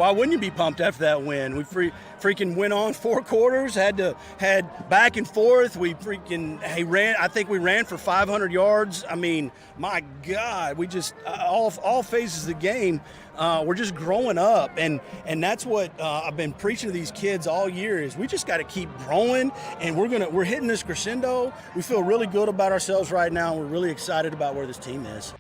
why wouldn't you be pumped after that win? We freaking went on 4 quarters, had back and forth. We ran. I think we ran for 500 yards. I mean, my God, we just all phases of the game. We're just growing up, and that's what I've been preaching to these kids all year is we just got to keep growing, and we're hitting this crescendo. We feel really good about ourselves right now, and we're really excited about where this team is.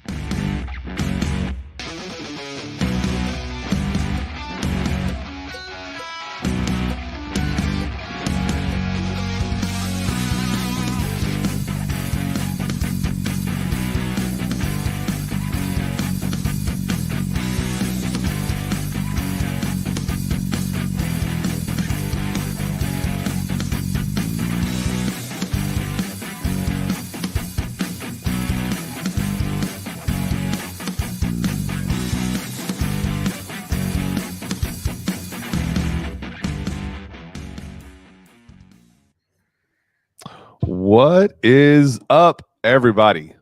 What is up, everybody?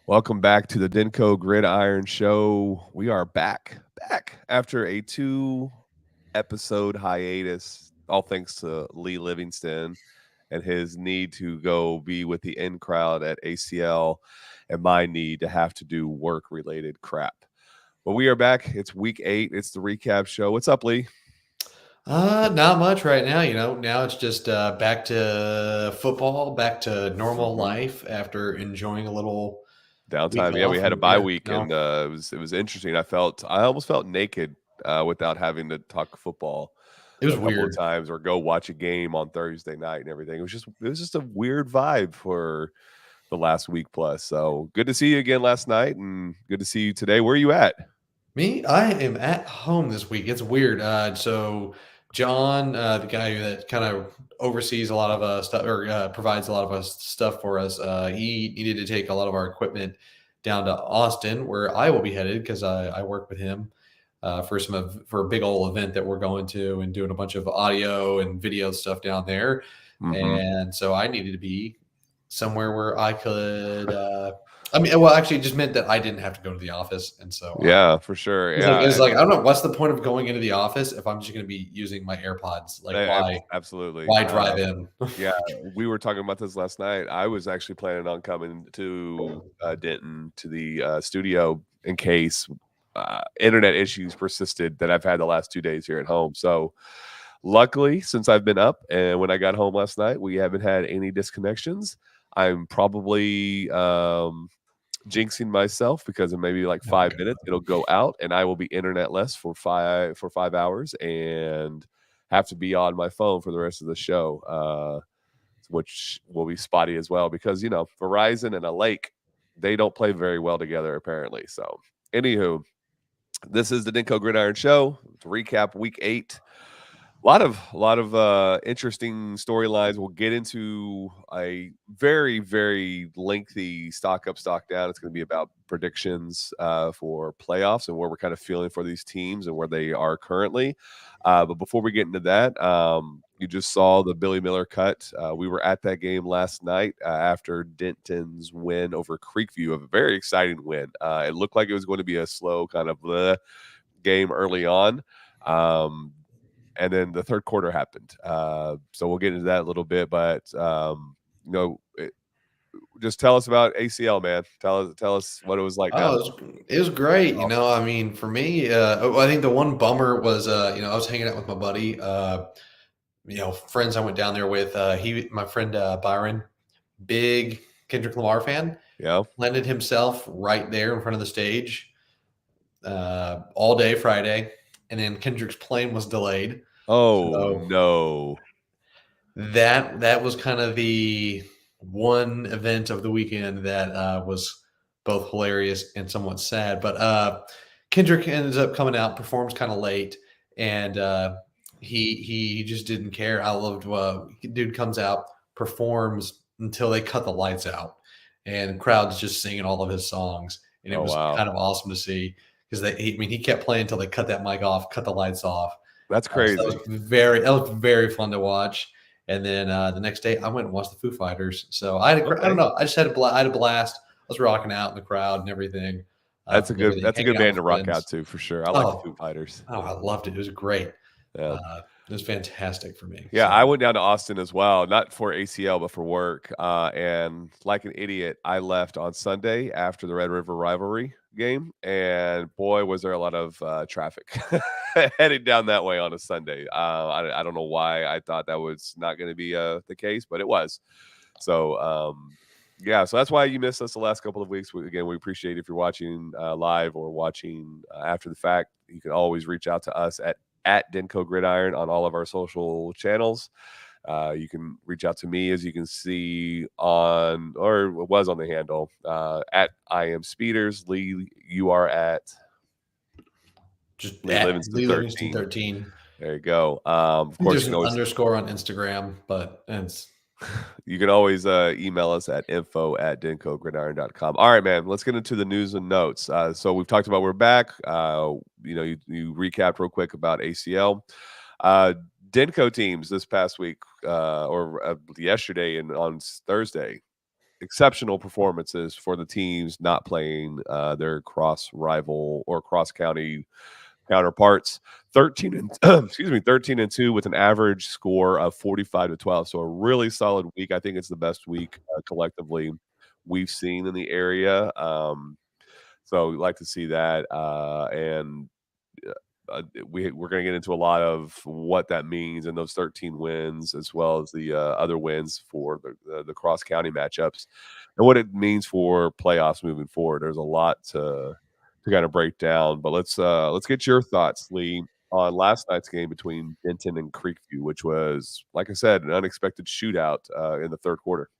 Welcome back to the Denton Gridiron Show. We are back after a 2-episode hiatus, all thanks to Lee Livingston and his need to go be with the in crowd at ACL and my need to have to do work-related crap. But we are back. It's week 8. It's the recap show. What's up, Lee? Not much right now. Now it's just back to football, back to normal life after enjoying a little downtime. Yeah, we had a bye week, and it was interesting. I almost felt naked without having to talk football. It was a couple weird of times, or go watch a game on Thursday night and everything. It was just a weird vibe for the last week plus. So good to see you again last night, and good to see you today. Where are you at? Me, I am at home this week. It's weird. So John, the guy that kind of oversees a lot of stuff or provides a lot of us stuff for us, he needed to take a lot of our equipment down to Austin, where I will be headed because I work with him for a big old event that we're going to and doing a bunch of audio and video stuff down there. Mm-hmm. And so I needed to be somewhere where I could. Actually, it just meant that I didn't have to go to the office, and so yeah, for sure. Yeah, it's like I don't know what's the point of going into the office if I'm just going to be using my AirPods. Like, why? Absolutely. Why drive in? Yeah, we were talking about this last night. I was actually planning on coming to Denton to the studio in case internet issues persisted that I've had the last 2 days here at home. So, luckily, since I've been up and when I got home last night, we haven't had any disconnections. I'm probably jinxing myself because in maybe like 5 minutes it'll go out and I will be internetless for 5 hours and have to be on my phone for the rest of the show, which will be spotty as well because Verizon and a lake, they don't play very well together apparently. So anywho, this is the Denton Gridiron Show to recap week 8. A lot of interesting storylines. We'll get into a very, very lengthy stock up, stock down. It's going to be about predictions for playoffs and where we're kind of feeling for these teams and where they are currently. But before we get into that, you just saw the Billy Miller cut. We were at that game last night after Denton's win over Creekview, a very exciting win. It looked like it was going to be a slow kind of game early on. And then the third quarter happened. So we'll get into that a little bit. But, just tell us about ACL, man. Tell us what it was like. It was great. For me, I think the one bummer was, I was hanging out with my buddy, friends I went down there with. My friend Byron, big Kendrick Lamar fan. Yeah. Landed himself right there in front of the stage all day Friday. And then Kendrick's plane was delayed. No. That was kind of the one event of the weekend that was both hilarious and somewhat sad. But Kendrick ends up coming out, performs kind of late, and he just didn't care. I loved dude comes out, performs until they cut the lights out, and the crowd's just singing all of his songs, and it was kind of awesome to see. Because he kept playing until they cut that mic off, cut the lights off. That's crazy. So that was very fun to watch. And then the next day, I went and watched the Foo Fighters. So I don't know. I just had a blast. I was rocking out in the crowd and everything. That's a from the way good they hang out band with to rock friends. out to for sure. I like the Oh, Foo Fighters. oh, I loved it. It was great. Yeah. It was fantastic for me. Yeah, So I went down to Austin as well, not for ACL, but for work. And like an idiot, I left on Sunday after the Red River rivalry game. And boy, was there a lot of traffic heading down that way on a Sunday. I don't know why I thought that was not going to be the case, but it was. So, yeah, so that's why you missed us the last couple of weeks. Again, we appreciate if you're watching live or watching after the fact. You can always reach out to us at Denko Gridiron on all of our social channels. You can reach out to me, as you can see on, or it was on the handle, at I am Speeders. Lee, you are at just Lee at Livingston Lee Livingston 13. 13. There you go. Of I think course, there's you an can always underscore on Instagram, but it's email us at info@dencogridiron.com. All right, man, let's get into the news and notes. So we've talked about we're back. You recapped real quick about ACL. Denko teams this past week or yesterday and on Thursday, exceptional performances for the teams not playing their cross rival or cross county counterparts. 13 and 13 and 2 with an average score of 45-12. So a really solid week. I think it's the best week collectively we've seen in the area. So we like to see that. And we're going to get into a lot of what that means in those 13 wins, as well as the other wins for the cross county matchups, and what it means for playoffs moving forward. There's a lot to kind of break down, but let's get your thoughts, Lee, on last night's game between Denton and Creekview, which was, like I said, an unexpected shootout in the third quarter.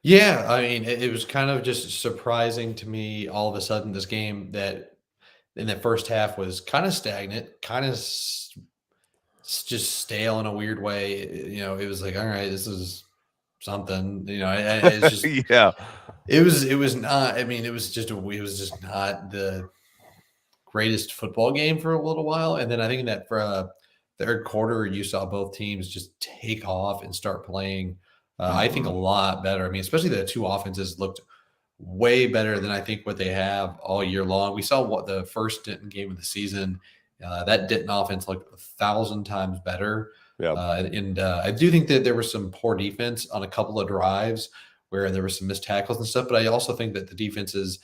yeah. I mean, it was kind of just surprising to me all of a sudden this game that in the first half was kind of stagnant, kind of just stale in a weird way. It was like, all right, this is something. It's just Yeah. it was not. I mean, it was just not the greatest football game for a little while. And then I think in that third quarter, you saw both teams just take off and start playing. I think a lot better. I mean, especially the two offenses looked way better than I think what they have all year long. We saw what the first Denton game of the season. That Denton offense looked 1,000 times better. Yeah. I do think that there was some poor defense on a couple of drives where there were some missed tackles and stuff. But I also think that the defenses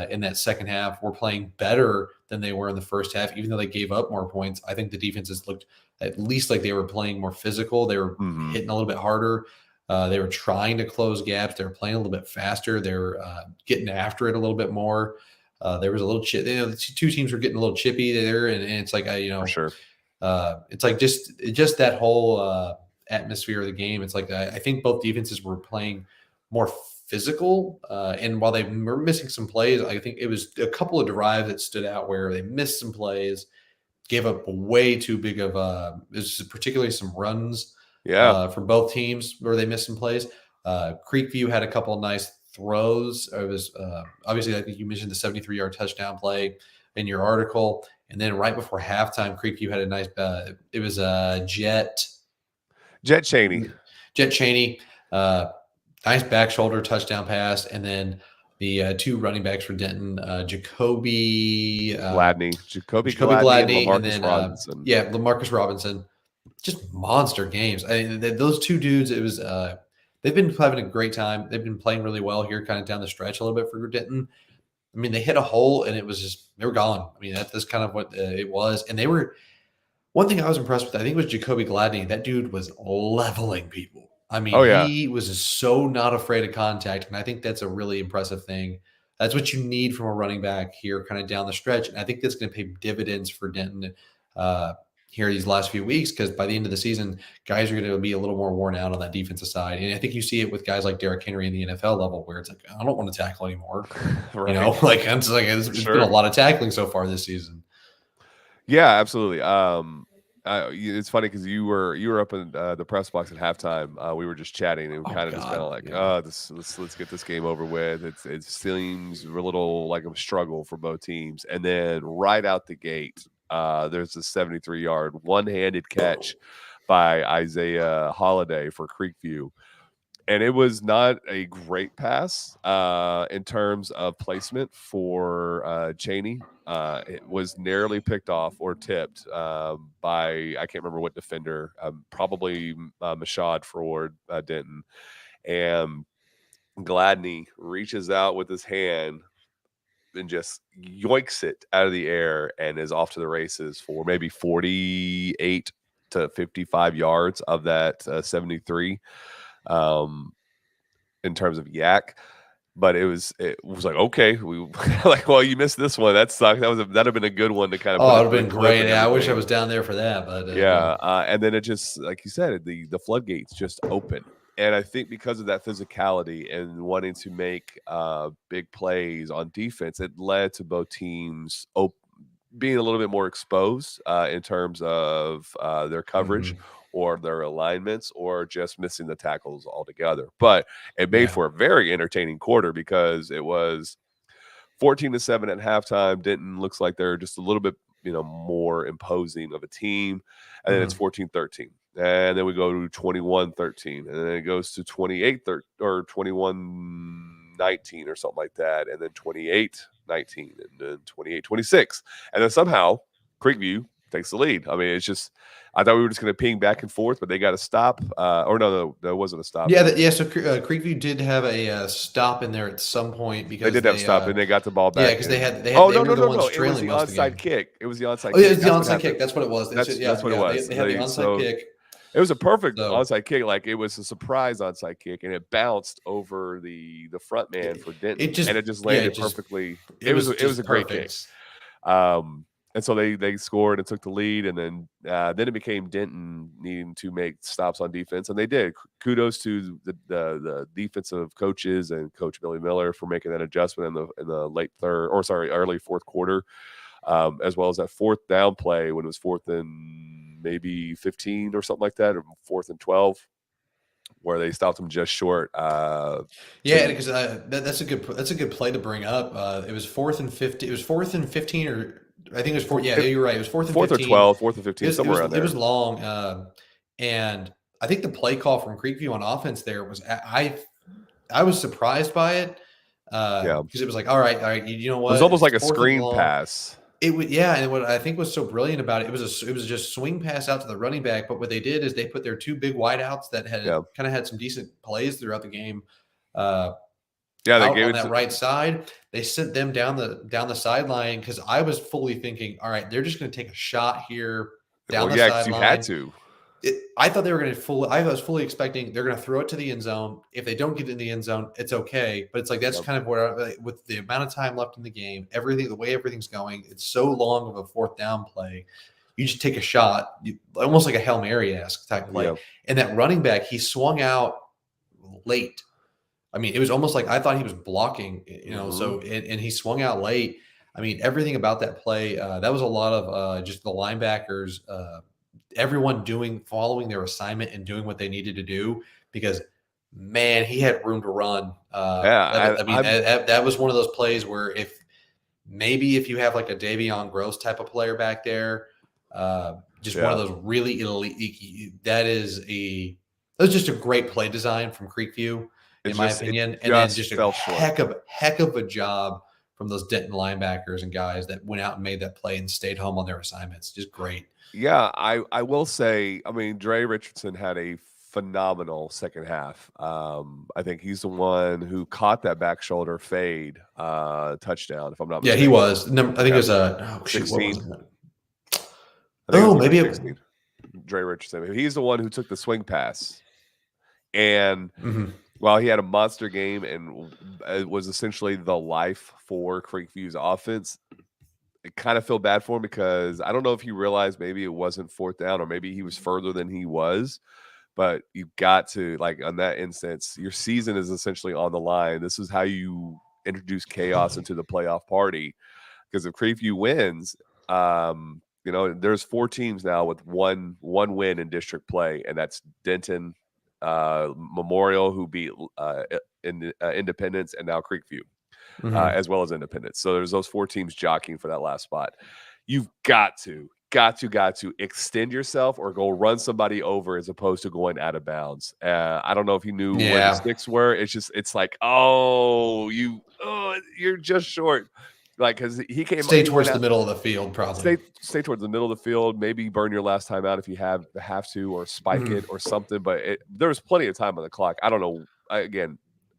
in that second half were playing better than they were in the first half, even though they gave up more points. I think the defenses looked at least like they were playing more physical. They were hitting a little bit harder. They were trying to close gaps. They were playing a little bit faster. They were getting after it a little bit more. There was a little chip. The two teams were getting a little chippy there, and it's like For sure. it's like just that whole atmosphere of the game. It's like I think both defenses were playing more physical, and while they were missing some plays, I think it was a couple of drives that stood out where they missed some plays, gave up way too big of particularly some runs. Yeah. From both teams where they missed some plays. Creekview had a couple of nice throws. It was obviously, I think you mentioned the 73-yard touchdown play in your article. And then right before halftime, Creekview had a nice, it was Jet Cheney. Nice back shoulder touchdown pass. And then the two running backs for Denton, Jacoby Gladney, Gladney, and then Robinson. Lamarcus Robinson. Just monster games. I mean, those two dudes, it was they've been having a great time. They've been playing really well here, kind of down the stretch a little bit for Denton. I mean, they hit a hole and it was just they were gone. I mean, that's kind of what it was. And they were one thing I was impressed with. I think was Jacoby Gladney. That dude was leveling people. I mean, he was just so not afraid of contact, and I think that's a really impressive thing. That's what you need from a running back here, kind of down the stretch. And I think that's going to pay dividends for Denton here these last few weeks, because by the end of the season, guys are going to be a little more worn out on that defensive side. And I think you see it with guys like Derrick Henry in the NFL level, where it's like, I don't want to tackle anymore. Right. It's been a lot of tackling so far this season. Yeah, absolutely. It's funny because you were up in the press box at halftime. We were just chatting and let's get this game over with. It seems a little like a struggle for both teams, and then right out the gate, there's a 73-yard one-handed catch by Isaiah Holiday for Creekview. And it was not a great pass in terms of placement for Cheney. It was narrowly picked off or tipped by, I can't remember what defender, probably Mashad Ford Denton. And Gladney reaches out with his hand and just yoinks it out of the air and is off to the races for maybe 48 to 55 yards of that 73. In terms of yak, but it was like, okay, we like, well, you missed this one. That sucked. That'd have been a good one to kind of Oh, put it it would have in been the clip great. and Yeah, I wish I everything. was down there for that. But Yeah, and then it just, like you said, the floodgates just open. And I think because of that physicality and wanting to make big plays on defense, it led to both teams being a little bit more exposed in terms of their coverage or their alignments, or just missing the tackles altogether. But it made for a very entertaining quarter because it was 14-7 at halftime. Denton looks like they're just a little bit, more imposing of a team. And then it's 14-13. And then we go to 21-13. And then it goes to 28-13 or 21-19 or something like that. And then 28-19 and then 28-26. And then somehow Creekview takes the lead. I mean, it's just, I thought we were just going to ping back and forth, but they got a stop. Or no, there wasn't a stop. So Creekview did have a stop in there at some point because they did have stop, and they got the ball back. Yeah, because they had. No. It was the onside kick. It was the onside kick. Oh, yeah, it was the onside kick. That's what it was. That's what it was. They had the onside kick. It was a perfect onside kick. Like, it was a surprise onside kick, and it bounced over the front man for Denton, and it just landed perfectly. It was a great kick. And so they scored and took the lead, and then it became Denton needing to make stops on defense, and they did. Kudos to the defensive coaches and Coach Billy Miller for making that adjustment in the early fourth quarter, as well as that fourth down play when it was 4th and maybe 15 or something like that, or 4th and 12. Where they stopped him just short. Because that's a good play to bring up. It was 4th and 15. It was 4th and 15, or I think it was 4. Yeah, you're right. It was 4th and 15. 4th or 12, 4th and 15, somewhere around there. It was long, and I think the play call from Creekview on offense there was I was surprised by it. Because it was like, all right, you know what? It was almost like a screen pass. It would, and what I think was so brilliant about it, it was just swing pass out to the running back. But what they did is they put their two big wideouts that had kind of had some decent plays throughout the game. They gave on that right side. They sent them down the sideline, because I was fully thinking, all right, they're just going to take a shot here down the sideline. You had to. I thought they were going to I was fully expecting they're going to throw it to the end zone. If they don't get in the end zone, it's okay. But it's like, that's kind of where, with the amount of time left in the game, the way everything's going, it's so long of a fourth down play. You just take a shot, almost like a Hail Mary-esque type play. Yeah. And that running back, he swung out late. I mean, it was almost like I thought he was blocking, so, and he swung out late. I mean, everything about that play, that was a lot of just the linebackers, everyone following their assignment and doing what they needed to do, because, man, he had room to run. That was one of those plays where if you have like a Davion Gross type of player back there, just one of those really elite, that was just a great play design from Creekview, in my opinion. And then just a heck of a job from those Denton linebackers and guys that went out and made that play and stayed home on their assignments. Just great. Yeah, I will say, I mean, Dre Richardson had a phenomenal second half. I think he's the one who caught that back shoulder fade touchdown, if I'm not mistaken. Yeah, he was. I think it was 16. Maybe 16. Dre Richardson. He's the one who took the swing pass. And while he had a monster game and it was essentially the life for Creekview's offense, I kind of feel bad for him, because I don't know if he realized maybe it wasn't fourth down, or maybe he was further than he was. But you got to, like, on that instance, your season is essentially on the line. This is how you introduce chaos into the playoff party. Because if Creekview wins, there's 4 teams now with one win in district play, and that's Denton, Memorial, who beat Independence, and now Creekview. As well as Independence. So there's those 4 teams jockeying for that last spot. You've got to got to extend yourself or go run somebody over as opposed to going out of bounds. I don't know if he knew where the sticks were. It's like, you're just short. Like, because he stay he towards went the out, middle of the field, probably. stay towards the middle of the field. Maybe burn your last time out if you have to, or spike it or something. But there was plenty of time on the clock. I don't know.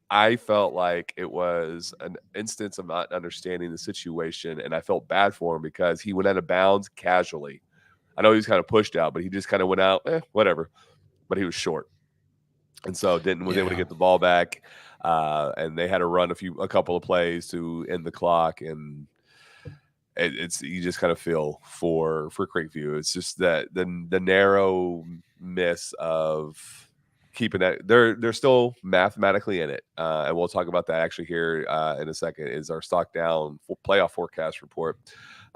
I felt like it was an instance of not understanding the situation, and I felt bad for him because he went out of bounds casually. I know he was kind of pushed out, but he just kind of went out, whatever. But he was short, and so Denton was able to get the ball back, and they had to run a couple of plays to end the clock, and it's you just kind of feel for Creekview. It's just that the narrow miss of keeping that they're still mathematically in it, and we'll talk about that actually here in a second. Is our stock down playoff forecast report,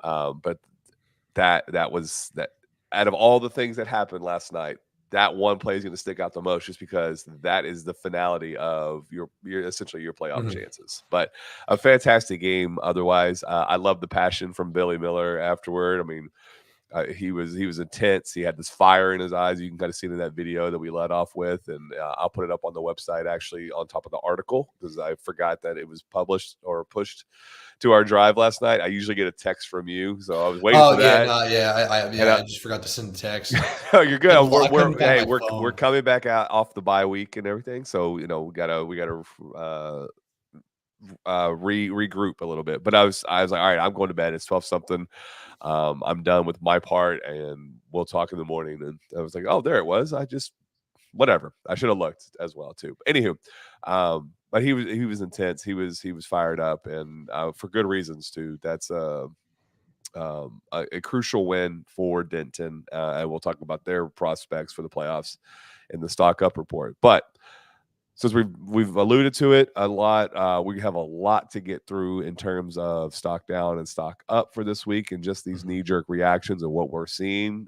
but that was that out of all the things that happened last night, that one play is going to stick out the most, just because that is the finality of your essentially your playoff chances. But a fantastic game otherwise. I love the passion from Billy Miller afterward. I mean, he was intense. He had this fire in his eyes. You can kind of see it in that video that we led off with, and I'll put it up on the website actually on top of the article, because I forgot that it was published or pushed to our drive last night. I usually get a text from you, so I was waiting for that. I just forgot to send the text. Oh, you're good. We're coming back out off the bye week and everything, so we gotta regroup a little bit. But I was like, all right, I'm going to bed. It's 12 something. I'm done with my part, and we'll talk in the morning. And I was like, oh, there it was. Whatever. I should have looked as well too. But anywho, but he was intense. He was fired up, and for good reasons too. That's a crucial win for Denton, and we'll talk about their prospects for the playoffs in the stock up report. But since we've alluded to it a lot, we have a lot to get through in terms of stock down and stock up for this week, and just these knee-jerk reactions of what we're seeing.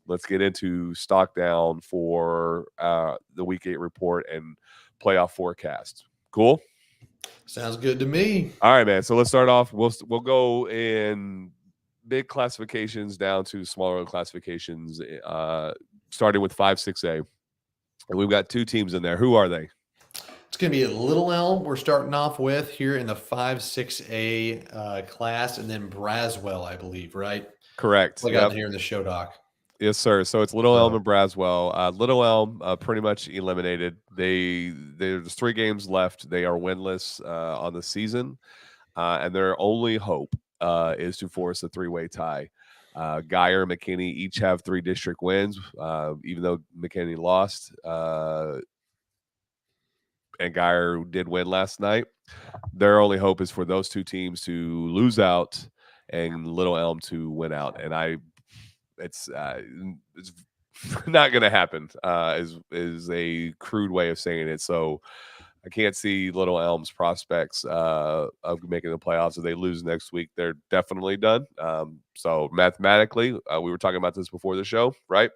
Let's get into stock down for the Week 8 report and playoff forecast. Cool? Sounds good to me. All right, man. So let's start off. We'll go in big classifications down to smaller classifications, starting with 5-6A. And we've got two teams in there. Who are they? It's going to be a Little Elm we're starting off with here in the 5-6A class, and then Braswell, I believe, right? Correct. I got here in the show doc. Yes, sir. So it's Little Elm and Braswell. Little Elm pretty much eliminated. There's 3 games left. They are winless on the season, and their only hope is to force a 3-way tie. Geyer and McKinney each have 3 district wins, even though McKinney lost. And Geyer did win last night. Their only hope is for those 2 teams to lose out and Little Elm to win out. And it's not going to happen, is a crude way of saying it. So I can't see Little Elm's prospects of making the playoffs. If they lose next week, they're definitely done. So mathematically, we were talking about this before the show, right?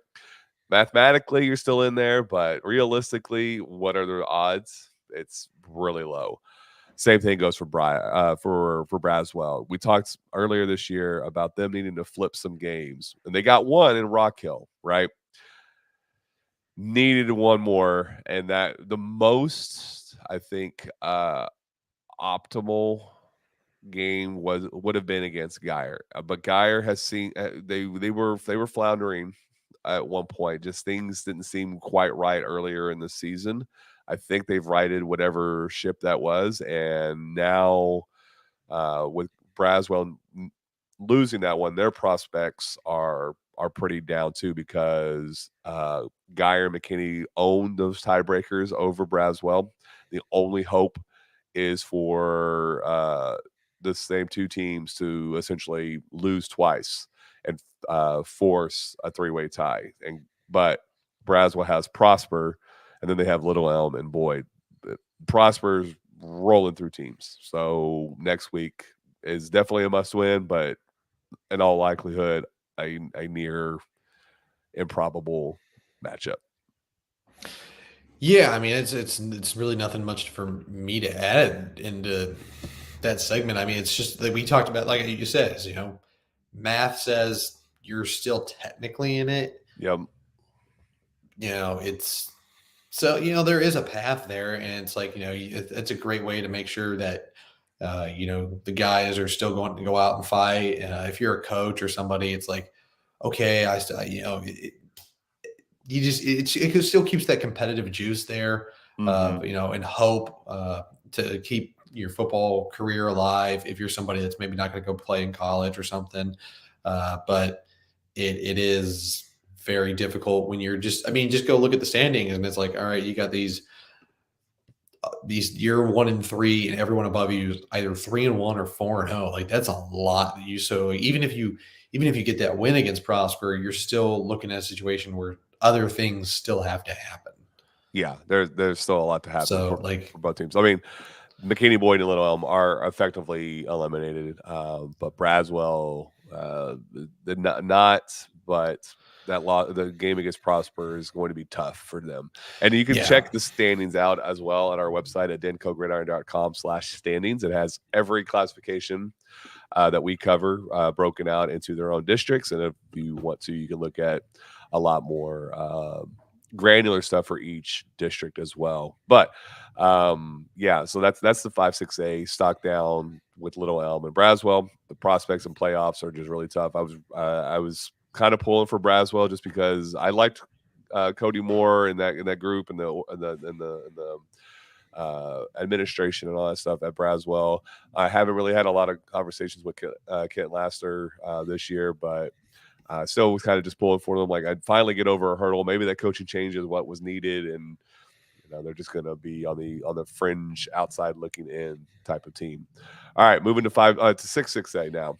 Mathematically, you're still in there, but realistically, what are the odds? It's really low. Same thing goes for Braswell. We talked earlier this year about them needing to flip some games, and they got one in Rock Hill, right? Needed one more, and that the most, I think, optimal game would have been against Geyer, but Geyer has seen they were floundering at one point. Just things didn't seem quite right earlier in the season. I think they've righted whatever ship that was, and now with Braswell losing that one, their prospects are pretty down too, because Geyer and McKinney own those tiebreakers over Braswell. The only hope is for the same 2 teams to essentially lose twice and force a 3-way tie. But Braswell has Prosper, and then they have Little Elm and Boyd. Prosper's rolling through teams, so next week is definitely a must-win, but in all likelihood, a near improbable matchup. Yeah, I mean, it's really nothing much for me to add into that segment. I mean, it's just that we talked about, like you said, math says you're still technically in it. Yep. It's so there is a path there, and it's like it's a great way to make sure that the guys are still going to go out and fight. If you're a coach or somebody, it's like, okay, I still it still keeps that competitive juice there, and hope to keep your football career alive if you're somebody that's maybe not going to go play in college or something. But it is very difficult when you're just go look at the standings, and it's like, all right, you got these you're 1-3, and everyone above you is either 3-1 or 4-0. Like, that's a lot. So even if you get that win against Prosper, you're still looking at a situation where other things still have to happen. Yeah, there's still a lot to happen So, for both teams. I mean, McKinney, Boyd, and Little Elm are effectively eliminated, but Braswell, but the game against Prosper is going to be tough for them. And you can check the standings out as well at our website at dencogridiron.com/standings. It has every classification that we cover broken out into their own districts. And if you want to, you can look at a lot more granular stuff for each district as well. But so that's the 5-6A stock down with Little Elm and Braswell. The prospects and playoffs are just really tough. I was kind of pulling for Braswell just because I liked Cody Moore in that group and the administration and all that stuff at Braswell. I haven't really had a lot of conversations with Kent Laster this year, but still was kind of just pulling for them. Like, I'd finally get over a hurdle. Maybe that coaching change is what was needed, and they're just going to be on the fringe, outside looking in type of team. All right, moving to 6-6A now,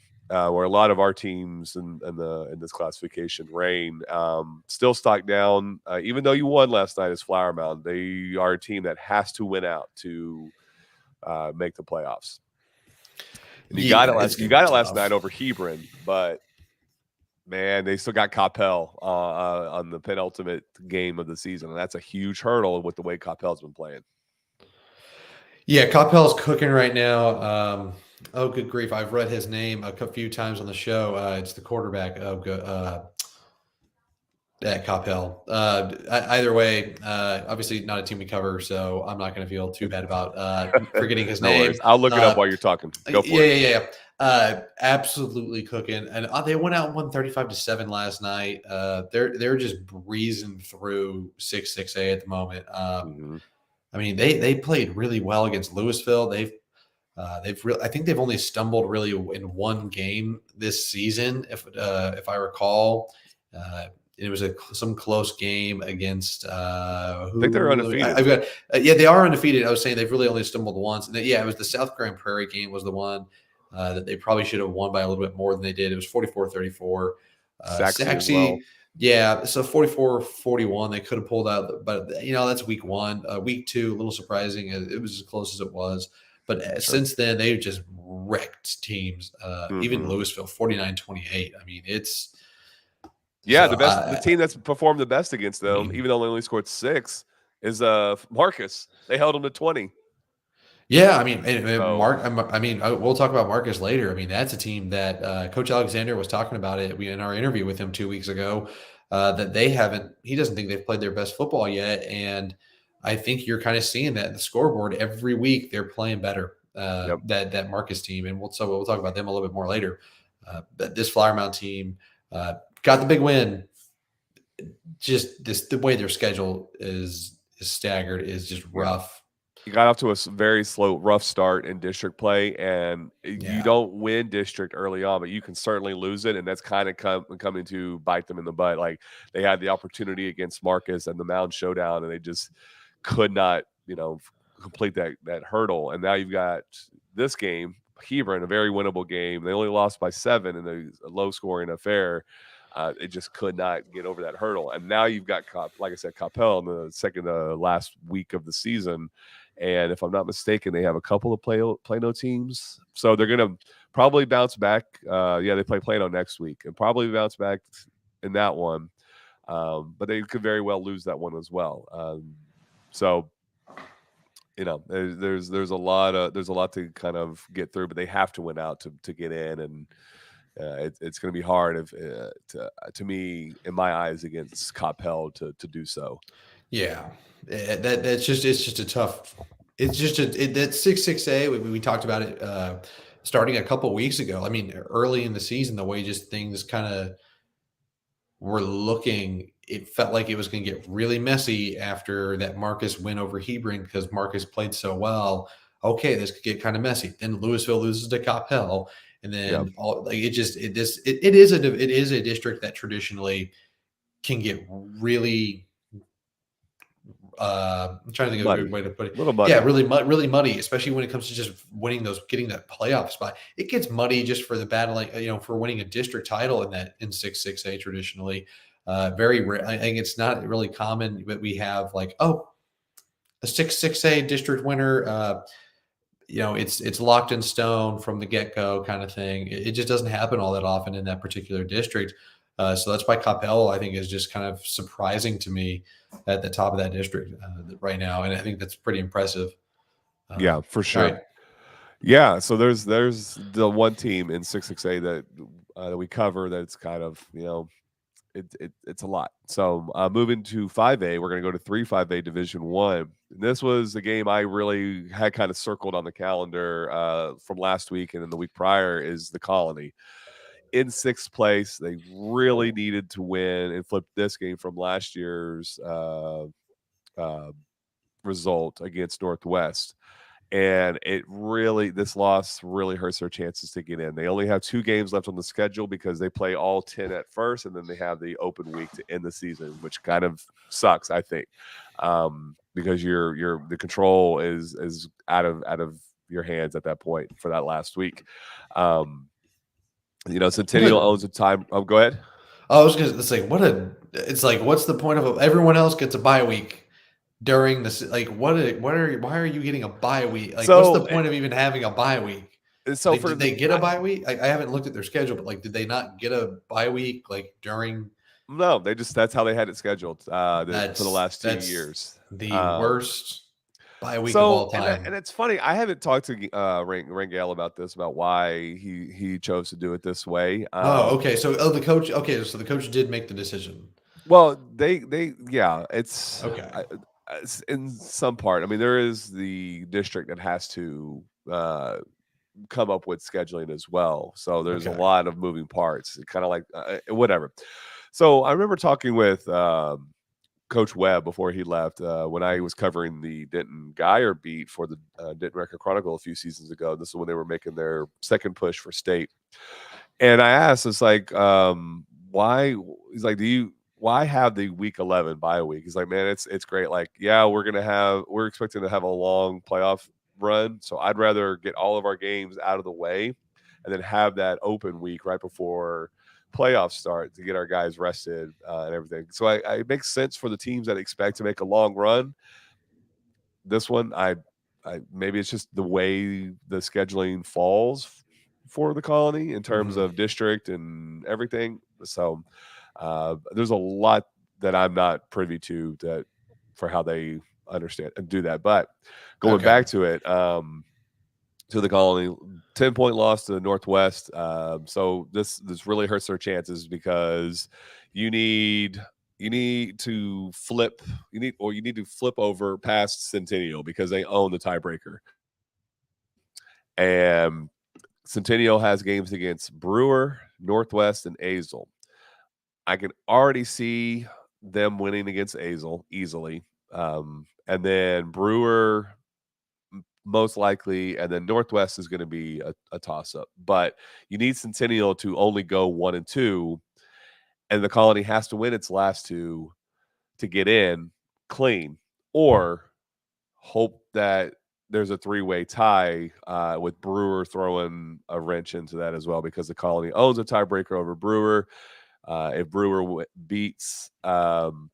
where a lot of our teams in this classification reign. Still stock down, even though you won last night as Flower Mound. They are a team that has to win out to make the playoffs. And you got it last night over Hebron, but man, they still got Coppell on the penultimate game of the season, and that's a huge hurdle with the way Coppell's been playing. Yeah, Coppell's cooking right now. Oh, good grief! I've read his name a few times on the show. It's the quarterback. Oh, good. At Coppell. Either way, obviously not a team we cover, so I'm not going to feel too bad about forgetting his name. Worries. I'll look it up while you're talking. Go for it. Yeah. Absolutely cooking, and they went out and won 35-7 last night. They're just breezing through 6-6A at the moment. I mean, they played really well against Louisville. I think they've only stumbled really in one game this season, if I recall. It was some close game against. I think they're undefeated. They are undefeated. I was saying they've really only stumbled once, and it was the South Grand Prairie game was the one that they probably should have won by a little bit more than they did. It was 44-34. Saxey, so 44-41. They could have pulled out, but that's week one. Week two, a little surprising. It was as close as it was. But since then, they've just wrecked teams. Even Louisville, 49-28. I mean, it's the team that's performed the best against them, even though they only scored 6, is Marcus. They held them to 20. Yeah, I mean, we'll talk about Marcus later. I mean, that's a team that Coach Alexander was talking about it in our interview with him 2 weeks ago. That he doesn't think they've played their best football yet, and I think you're kind of seeing that in the scoreboard every week. They're playing better. That Marcus team, and we'll talk about them a little bit more later. But this Flower Mound team got the big win. Just the way their schedule is staggered is just rough. You got off to a very slow, rough start in district play, and you don't win district early on, but you can certainly lose it, and that's kind of coming to bite them in the butt. Like, they had the opportunity against Marcus and the Mound Showdown, and they just could not, complete that hurdle. And now you've got this game, Hebron, a very winnable game. They only lost by 7 in a low-scoring affair. It just could not get over that hurdle. And now you've got, like I said, Coppell in the second last week of the season. And if I'm not mistaken, they have a couple of Plano teams. So they're going to probably bounce back. They play Plano next week and probably bounce back in that one. But they could very well lose that one as well. There's a lot to kind of get through, but they have to win out to get in. And it's going to be hard if to me, in my eyes, against Coppell to do so. Yeah, that's just it's just a tough. It's just that 6-6A. We talked about it starting a couple weeks ago. I mean, early in the season, the way just things kind of were looking, it felt like it was going to get really messy after that Marcus win over Hebring because Marcus played so well. Okay, this could get kind of messy. Then Louisville loses to Coppell, and Yeah, then all like it is a district that traditionally can get really I'm trying to think of a good muddy, way to put it. a little Yeah, muddy. really muddy, especially when it comes to just winning getting that playoff spot. It gets muddy just for the battling, for winning a district title in 6-6A traditionally. Very rare. I think it's not really common, but we have like, oh, a 6-6A district winner. It's locked in stone from the get go kind of thing. It just doesn't happen all that often in that particular district. So that's why Coppell, I think, is just kind of surprising to me at the top of that district right now, and I think that's pretty impressive. Yeah, for All sure. right, Yeah, so there's the one team in 6-6A that we cover that's kind of it's a lot. So moving to 5A, we're going to go to 3-5A Division 1. This was a game I really had kind of circled on the calendar from last week and then the week prior is the Colony. In 6th place, they really needed to win and flip this game from last year's result against Northwest. And this loss really hurts their chances to get in. They only have 2 games left on the schedule because they play all 10 at first, and then they have the open week to end the season, which kind of sucks, I think, because the control is out of your hands at that point for that last week. Centennial owns a time. Oh, go ahead. I was gonna say it's like what's the point of everyone else gets a bye week during this? Like, why are you getting a bye week? Like, what's the So, point of even having a bye week? so Like, for did they get a bye week? I haven't looked at their schedule, but like, did they not get a bye week like during? no, that's how they had it scheduled for the last 2 That's years. the worst bye week of So all and time. it's funny. I haven't talked to Rangel about this, about why he chose to do it this way. Oh, okay. So, the coach. Okay, so the coach did make the decision. Well, yeah, Okay. it's in some part. I mean, there is the district that has to come up with scheduling as well. So there's a Okay. lot of moving parts. Kind of like whatever. So I remember talking with Coach Webb before he left when I was covering the Denton Geyer beat for the Denton Record Chronicle a few seasons ago. This is when they were making their second push for state. And I asked, it's like, why? He's like, why have the week 11 bye week? He's like, man, it's great. Like, yeah, we're expecting to have a long playoff run. So I'd rather get all of our games out of the way and then have that open week right before playoffs start to get our guys rested and everything. So it makes sense for the teams that expect to make a long run. This one, I maybe it's just the way the scheduling falls for the Colony in terms of district and everything. So there's a lot that I'm not privy to that for how they understand and do that. But going Okay. back to it, to the Colony, 10-point loss to the Northwest. So this really hurts their chances because you need to flip over past Centennial because they own the tiebreaker. And Centennial has games against Brewer, Northwest, and Azle. I can already see them winning against Azle easily. And then Brewer most likely, and then Northwest is going to be a toss-up. But you need Centennial to only go 1-2, and the Colony has to win its last 2 to get in clean, or hope that there's a 3-way tie with Brewer throwing a wrench into that as well, because the Colony owns a tiebreaker over Brewer. If Brewer beats, Centennial,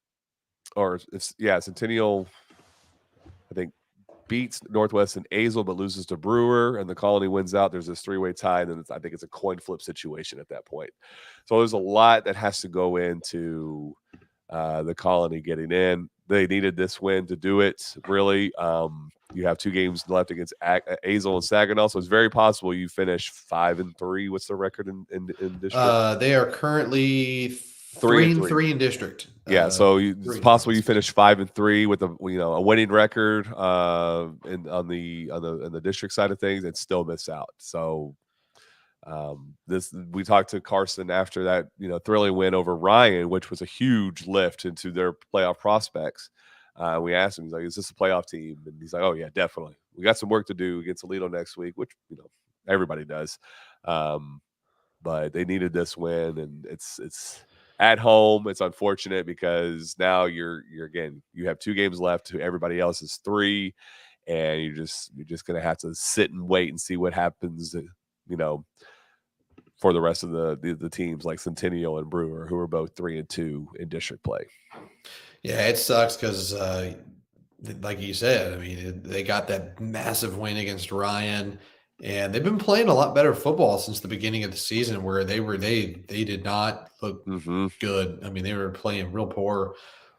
I think, beats Northwest and Azle, but loses to Brewer, and the Colony wins out, there's this 3-way tie, and then I think it's a coin flip situation at that point. So there's a lot that has to go into the Colony getting in. They needed this win to do it. Really, you have 2 games left against Azle and Saginaw, so it's very possible you finish 5-3. What's the record in district? They are currently 3-3. 3-3 in district. Yeah, so it's possible you finish 5-3 with a winning record in the district side of things and still miss out. So we talked to Carson after that thrilling win over Ryan, which was a huge lift into their playoff prospects. We asked him, he's like, "Is this a playoff team?" And he's like, "Oh yeah, definitely. We got some work to do against Alito next week," which everybody does. But they needed this win, and it's at home. It's unfortunate because now you have 2 games left. Everybody else is 3, and you're just gonna have to sit and wait and see what happens. For the rest of the teams like Centennial and Brewer, who are both 3-2 in district play. Yeah, it sucks because, like you said, I mean, they got that massive win against Ryan, and they've been playing a lot better football since the beginning of the season, where they did not look good. I mean, they were playing real poor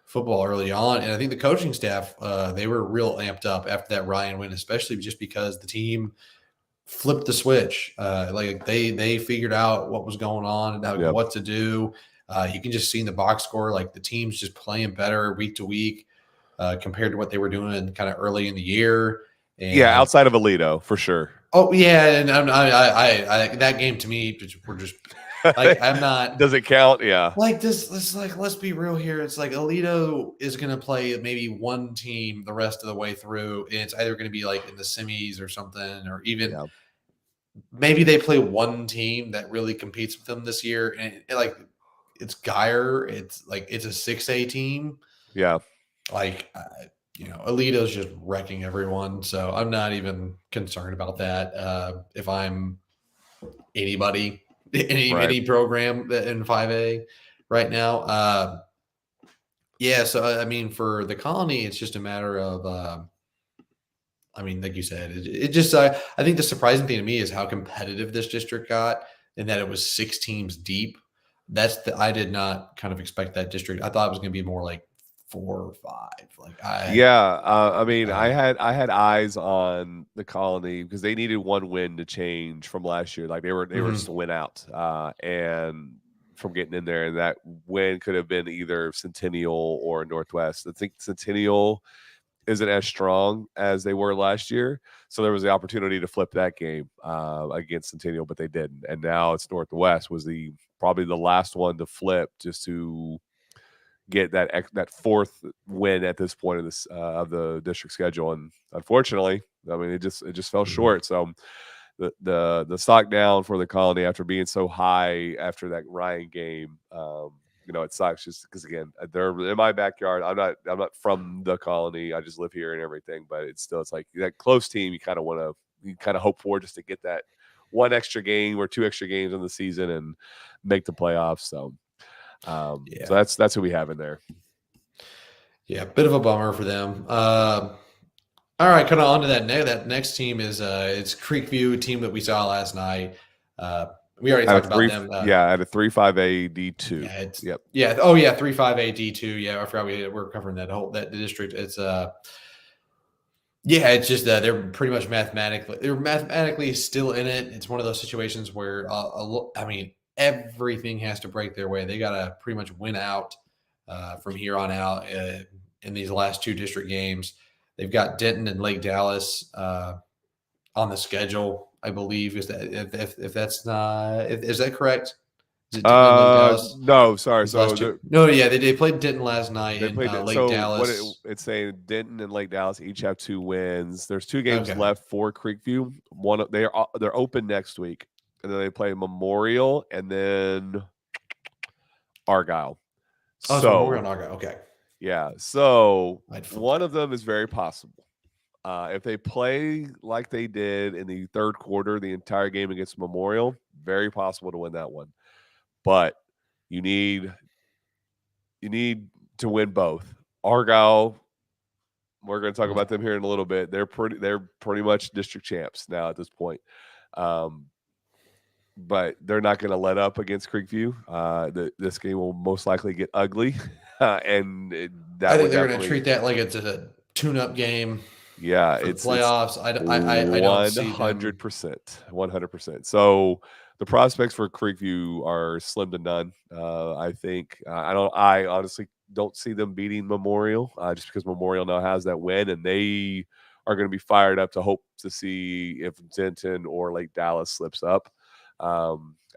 football early on, and I think the coaching staff they were real amped up after that Ryan win, especially just because the team flipped the switch. Like they figured out what was going on and what to do. You can just see in the box score, like the team's just playing better week to week compared to what they were doing kind of early in the year. And, outside of Alito for sure. Oh yeah, and I that game to me, we're just like I'm not. Does it count? Yeah. Like this, like let's be real here. It's like Alito is going to play maybe one team the rest of the way through, and it's either going to be like in the semis or something, or even. Yeah. Maybe they play one team that really competes with them this year, and like it's Geyer. It's like it's a 6A team. Yeah, like Alito's just wrecking everyone. So I'm not even concerned about that. If I'm anybody, any program in 5A right now, yeah. So I mean, for the Colony, it's just a matter of. I mean, like you said, it just I think the surprising thing to me is how competitive this district got, and that it was 6 teams deep. I did not kind of expect that district. I thought it was going to be more like 4 or 5. I mean, I had eyes on the Colony because they needed one win to change from last year. Like they were just to win out and from getting in there, and that win could have been either Centennial or Northwest. I think Centennial isn't as strong as they were last year, so there was the opportunity to flip that game against Centennial, but they didn't. And now it's Northwest was probably the last one to flip, just to get that 4th win at this point of the district schedule. And unfortunately, I mean, it just fell short. So the stock down for the Colony after being so high after that Ryan game. It sucks just because, again, they're in my backyard. I'm not from the Colony. I just live here and everything, but it's like that close team. You kind of hope for just to get that one extra game or 2 extra games in the season and make the playoffs. So, so that's who we have in there. Yeah, bit of a bummer for them. All right, kind of on to that next team is it's Creekview, a team that we saw last night. We already talked about them. At a 3-5A D2. Yep. Yeah. Oh yeah, 3-5A D2. Yeah, I forgot we're covering that district. It's it's just they're pretty much mathematically still in it. It's one of those situations where I mean, everything has to break their way. They got to pretty much win out from here on out in these last 2 district games. They've got Denton and Lake Dallas on the schedule. I believe is that if that's not is that correct? Is it no, sorry. They played Denton last night. They played Lake Dallas. It's saying Denton and Lake Dallas each have 2 wins. There's 2 games left for Creekview. They're open next week, and then they play Memorial and then Argyle. So Memorial and Argyle. Okay. Yeah. So one of them is very possible. If they play like they did in the 3rd quarter, the entire game against Memorial, very possible to win that one. But you need to win both. Argyle, we're going to talk about them here in a little bit. They're pretty much district champs now at this point. But they're not going to let up against Creekview. This game will most likely get ugly. and that I think would they're going definitely to treat that like it's a tune-up game yeah, for the it's playoffs. I don't see them. 100%, 100%. So the prospects for Creekview are slim to none. I think I honestly don't see them beating Memorial just because Memorial now has that win, and they are going to be fired up to hope to see if Denton or Lake Dallas slips up.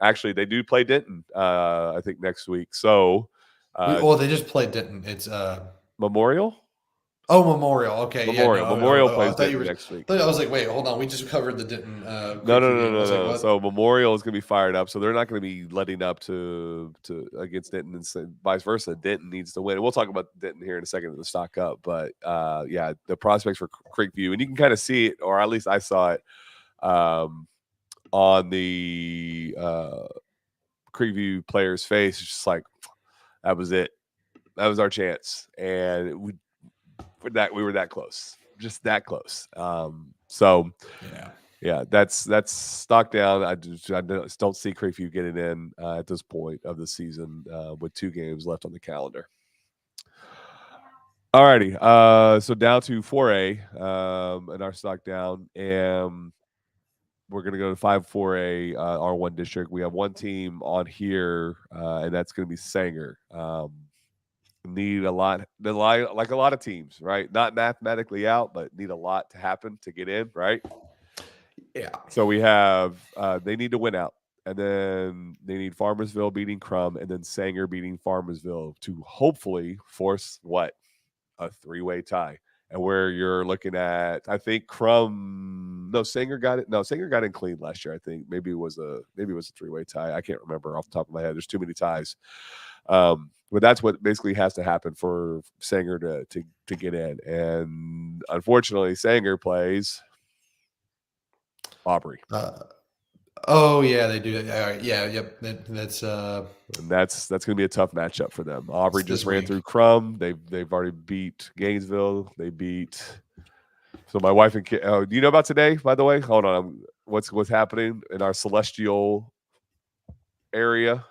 Actually, they do play Denton, I think next week. So Well, they just played Denton. It's Memorial. Memorial. Okay, yeah, no. Memorial I plays thought you Denton were. next week. I was like, wait, hold on. We just covered the Denton No, Creekview game. I was like, no. what? So Memorial is going to be fired up. So they're not going to be letting up to against Denton and vice versa. Denton needs to win. We'll talk about Denton here in a second in the stock up. But yeah, the prospects for Creekview, and you can kind of see it, or at least I saw it on the Creekview player's face. It's just like that was it. That was our chance, and we were that close, just that close. So yeah, that's stock down. I just don't see Creekview getting in at this point of the season with 2 games left on the calendar. Alrighty, so down to 4A and our stock down, and we're going to go to 5-4A R1 district. We have one team on here, and that's going to be Sanger. Need a lot, like a lot of teams, right? Not mathematically out, but need a lot to happen to get in, right? Yeah. So we have they need to win out, and then they need Farmersville beating Crum, and then Sanger beating Farmersville to hopefully force what? A 3-way tie. And where you're looking at, I think Sanger got it. No, Sanger got in clean last year. I think maybe it was a 3-way tie. I can't remember off the top of my head. There's too many ties. But that's what basically has to happen for Sanger to get in. And unfortunately, Sanger plays Aubrey. Oh yeah, they do. Yeah, yep. That's and that's going to be a tough matchup for them. Aubrey just ran week. through Crum. They've already beat Gainesville. They beat. So my wife and kid. Do you know about today? By the way, hold on. What's happening in our celestial area?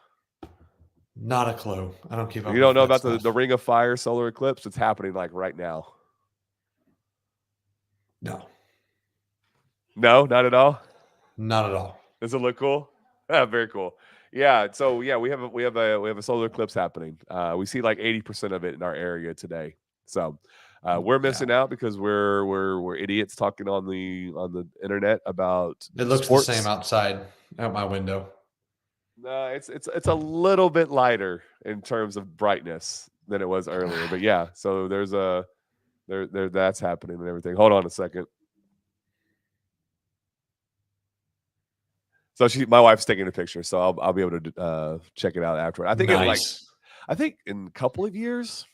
Not a clue. I don't keep up. You don't know about the Ring of Fire solar eclipse? It's happening like right now. No, not at all. Not at all. Does it look cool? Yeah, very cool. Yeah. So yeah, we have a solar eclipse happening. We see like 80% of it in our area today. So we're missing out because we're idiots talking on the internet about it looks sports. the same outside out my window. No, it's a little bit lighter in terms of brightness than it was earlier. But yeah, so there's that's happening and everything. Hold on a second. So my wife's taking a picture, so I'll be able to check it out afterward. I think I think in a couple of years,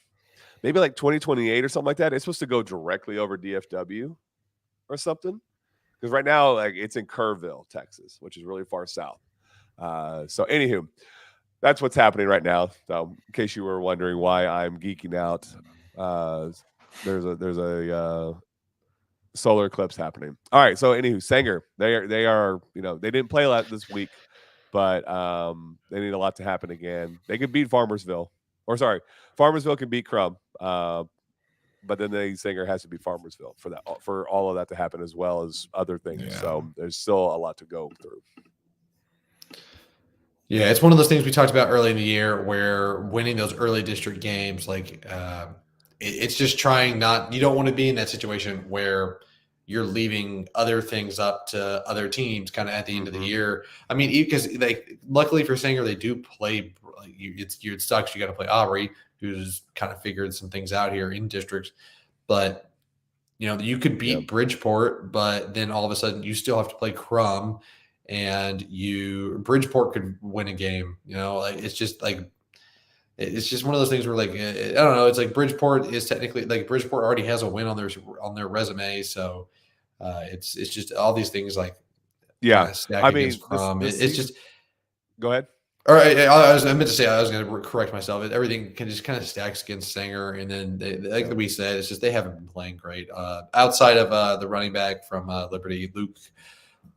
maybe like 2028 or something like that, it's supposed to go directly over DFW or something. Because right now, like it's in Kerrville, Texas, which is really far south. So anywho, that's what's happening right now. So in case you were wondering why I'm geeking out, there's a solar eclipse happening. All right. So anywho, Sanger, they are they didn't play a lot this week, but they need a lot to happen again. They could beat Farmersville, Farmersville can beat Crum, but then Sanger has to beat Farmersville for all of that to happen as well as other things. Yeah. So there's still a lot to go through. Yeah, it's one of those things we talked about early in the year where winning those early district games, like it's just trying not. You don't want to be in that situation where you're leaving other things up to other teams kind of at the end of the year. I mean, because luckily for Sanger, they do play. It sucks. You got to play Aubrey, who's kind of figured some things out here in districts, but you could beat Bridgeport, but then all of a sudden you still have to play Crum. And Bridgeport could win a game, it's just one of those things where I don't know. It's like Bridgeport is technically Bridgeport already has a win on their resume. So it's just all these things I mean, it's just go ahead. All right. I meant to say, I was going to correct myself. Everything can just kind of stacks against Sanger. And then like we said, it's just, they haven't been playing great outside of the running back from Liberty, Luke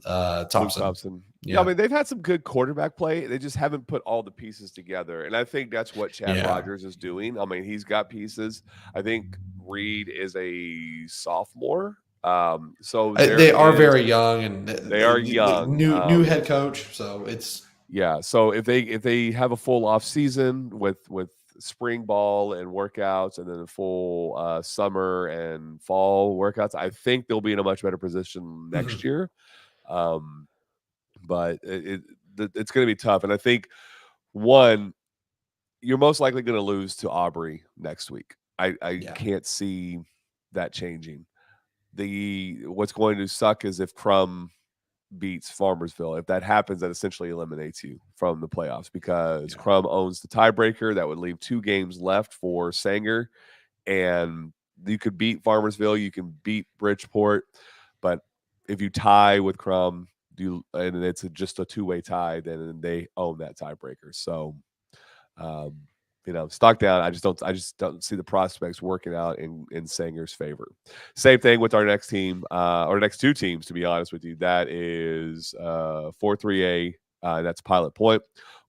Thompson. Thompson. Yeah, I mean, they've had some good quarterback play. They just haven't put all the pieces together. And I think that's what Chad Rogers is doing. I mean, he's got pieces. I think Reed is a sophomore. So they are very young, and they are young. New head coach. So it's so if they have a full off season with spring ball and workouts, and then a full summer and fall workouts, I think they'll be in a much better position next year. But it's going to be tough. And I think, one, you're most likely going to lose to Aubrey next week. I can't see that changing. What's going to suck is if Crum beats Farmersville. If that happens, that essentially eliminates you from the playoffs, because Crum owns the tiebreaker. That would leave 2 games left for Sanger. And you could beat Farmersville, you can beat Bridgeport, but if you tie with Crum, and it's just a 2-way tie, then they own that tiebreaker. So, Stockdown, I just don't see the prospects working out in Sanger's favor. Same thing with our next team, or next 2 teams, to be honest with you. That is 4-3A. That's Pilot Point,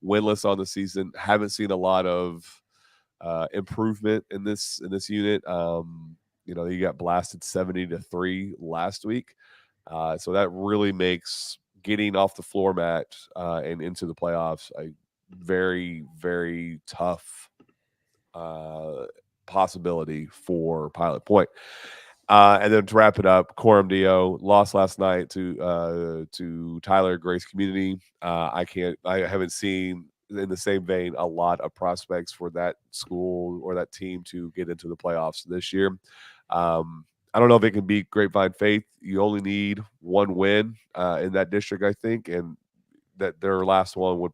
winless on the season. Haven't seen a lot of improvement in this unit. You got blasted 70-3 last week. So that really makes getting off the floor mat and into the playoffs a very, very tough possibility for Pilot Point. And then to wrap it up, Coram Dio lost last night to Tyler Grace Community. I haven't seen, in the same vein, a lot of prospects for that school or that team to get into the playoffs this year. I don't know if it can beat Grapevine Faith. You only need 1 win in that district, I think, and that their last one would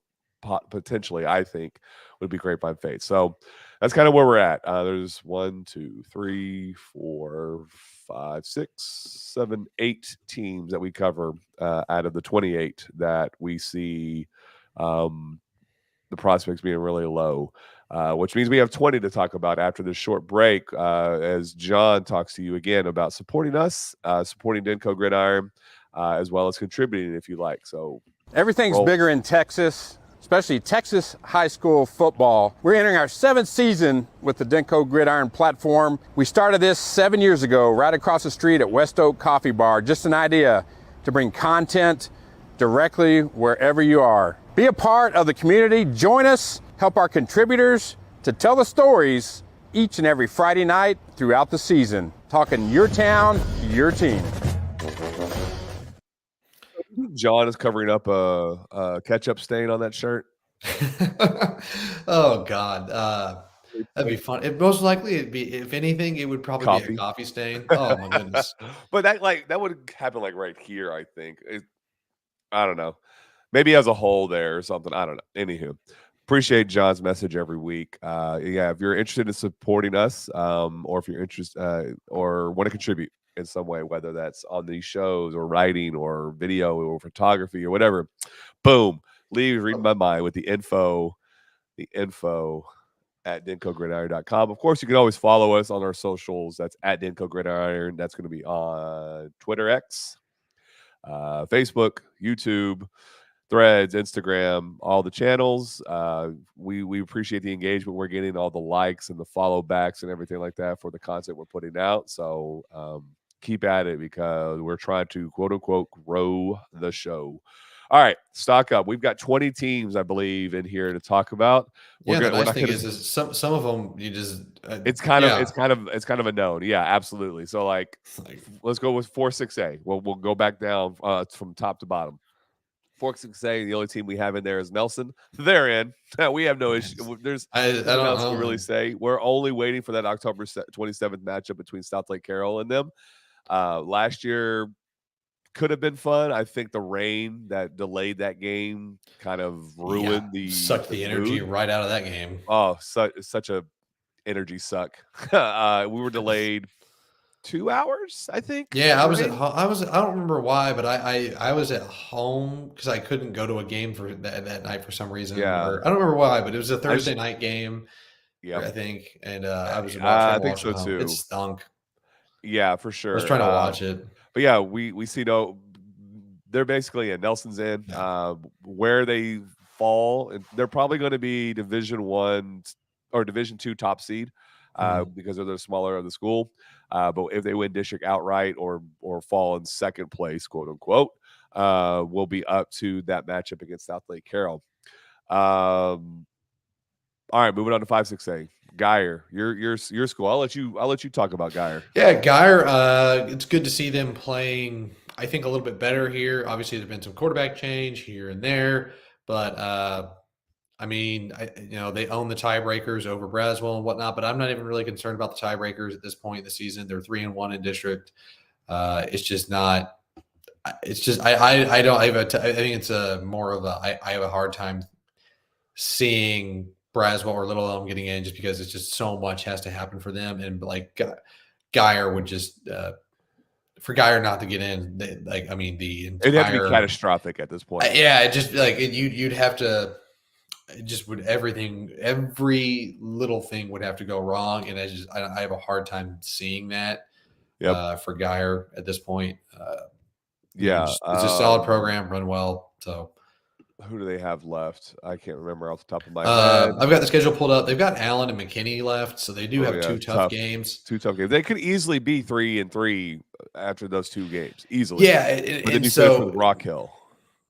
potentially, I think, would be Grapevine Faith. So that's kind of where we're at. There's 1, 2, 3, 4, 5, 6, 7, 8 teams that we cover out of the 28 that we see the prospects being really low. Which means we have 20 to talk about after this short break, as John talks to you again about supporting us, supporting Denko Gridiron, as well as contributing if you like. So everything's bigger in Texas, especially Texas high school football. We're entering our 7th season with the Denko Gridiron platform. We started this 7 years ago, right across the street at West Oak Coffee Bar. Just an idea to bring content directly wherever you are. Be a part of the community. Join us. Help our contributors to tell the stories each and every Friday night throughout the season. Talking your town, your team. John is covering up a ketchup stain on that shirt. Oh God, that'd be fun. Most likely, it'd be, if anything, it would probably be a coffee stain. Oh my goodness! But that would happen right here. I think. I don't know. Maybe as a whole there or something. I don't know. Anywho. Appreciate John's message every week. If you're interested in supporting us, or if you're interested or want to contribute in some way, whether that's on these shows or writing or video or photography or whatever, boom, reading my mind with the info at DenkoGridiron.com. Of course, you can always follow us on our socials. That's at Denko Gridiron. That's going to be on Twitter X, Facebook, YouTube, Threads, Instagram, all the channels. We appreciate the engagement we're getting, all the likes and the follow backs and everything like that for the content we're putting out. So keep at it, because we're trying to, quote unquote, grow the show. All right, stock up. We've got 20 teams, I believe, in here to talk about. The nice thing is some of them you just it's kind of a known. Yeah, absolutely. So let's go with 4-6A. We'll go back down from top to bottom. 4-6A, the only team we have in there is Nelson. They're in. We have no issue. There's nothing else to really say. We're only waiting for that October 27th matchup between South Lake Carroll and them. Last year could have been fun. I think the rain that delayed that game kind of ruined sucked the energy right out of that game. Oh, such a energy suck. We were delayed 2 hours, I think. Yeah, I don't remember why, but I was at home because I couldn't go to a game for that night for some reason. Yeah. I don't remember why, but it was a Thursday night game. Yeah, I think, and I was watching. I think so too. It stunk. Yeah, for sure. I was trying to watch it, but yeah, we see no they're basically in. Nelson's in. Where they fall, and they're probably going to be Division 1 or Division 2 top seed because they're the smaller of the school. But if they win district outright or fall in second place, quote unquote, will be up to that matchup against South Lake Carroll. All right, moving on to 5-6A. Geyer, your school. I'll let you talk about Geyer. Yeah, Geyer. It's good to see them playing, I think, a little bit better here. Obviously, there's been some quarterback change here and there, but I mean, they own the tiebreakers over Braswell and whatnot. But I'm not even really concerned about the tiebreakers at this point in the season. They're 3-1 in district. It's just not. It's just I don't. I think it's more of a. I have a hard time seeing Braswell or Little Elm getting in just because it's just so much has to happen for them. And like Geyer would just for Geyer not to get in, the entire, it'd have to be catastrophic at this point. It just you'd have to. It just would every little thing would have to go wrong, and I have a hard time seeing that for Geyer at this point. It's a solid program, run well. So, who do they have left? I can't remember off the top of my head. I've got the schedule pulled up. They've got Allen and McKinney left, so they do have two tough games. Two tough games. They could easily be 3-3 after those two games, easily. Yeah, but then you finish with Rock Hill.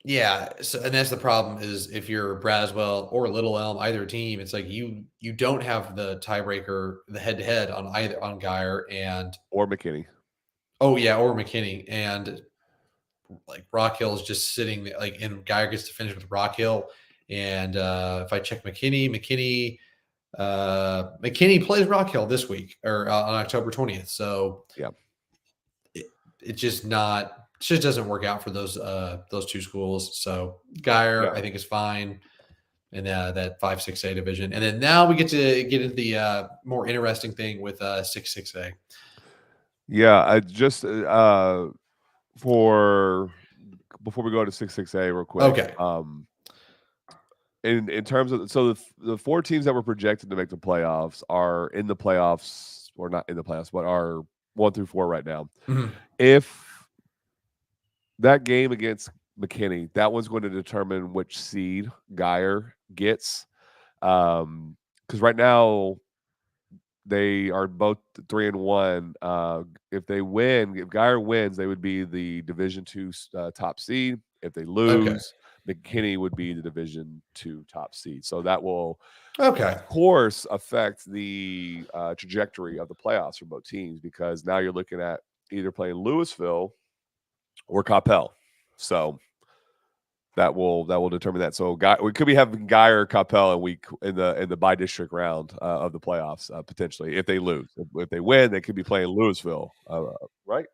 Yeah, so and that's the problem is if you're Braswell or Little Elm, either team, it's like you don't have the tiebreaker, the head-to-head on Geyer or McKinney. Oh yeah, or McKinney, and like Rock Hill is just sitting there, like, and Geyer gets to finish with Rock Hill, and if I check McKinney plays Rock Hill this week or on October 20th, so yeah, it's just not. It just doesn't work out for those two schools. So Geyer, I think, is fine in that 5-6A division. And then now we get into the more interesting thing with 6-6A. Yeah, I just before we go to 6-6A real quick. Okay. In terms of the 4 teams that were projected to make the playoffs are in the playoffs, or not in the playoffs, but are 1 through 4 right now. Mm-hmm. If that game against McKinney, that one's going to determine which seed Geyer gets. Because right now they are both 3-1. If Geyer wins, they would be the Division 2 top seed. If they lose, McKinney would be the Division 2 top seed. So that will, of course, affect the trajectory of the playoffs for both teams, because now you're looking at either playing Louisville or Coppell. So that will determine that. So we could be having Geyer or Coppell in the bi-district round of the playoffs potentially if they lose. If they win, they could be playing Louisville, right?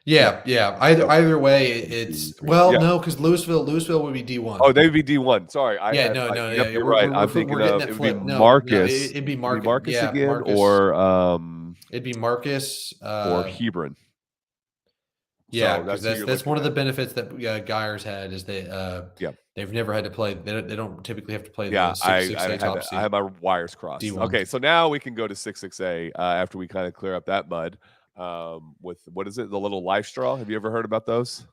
Yeah. Either way, it's no, because Louisville would be D1. Oh, they would be D1. Sorry, you're right. I'm thinking of it would be Marcus. It'd be Marcus. Marcus again, Marcus. or it'd be Marcus or Hebron. Yeah, because that's one of the benefits that Geyer's had is they've never had to play. They don't typically have to play. Yeah, the 6-6A top seed. I have my wires crossed. D1. Okay, so now we can go to 6-6A after we kind of clear up that mud with what is it? The little life straw. Have you ever heard about those?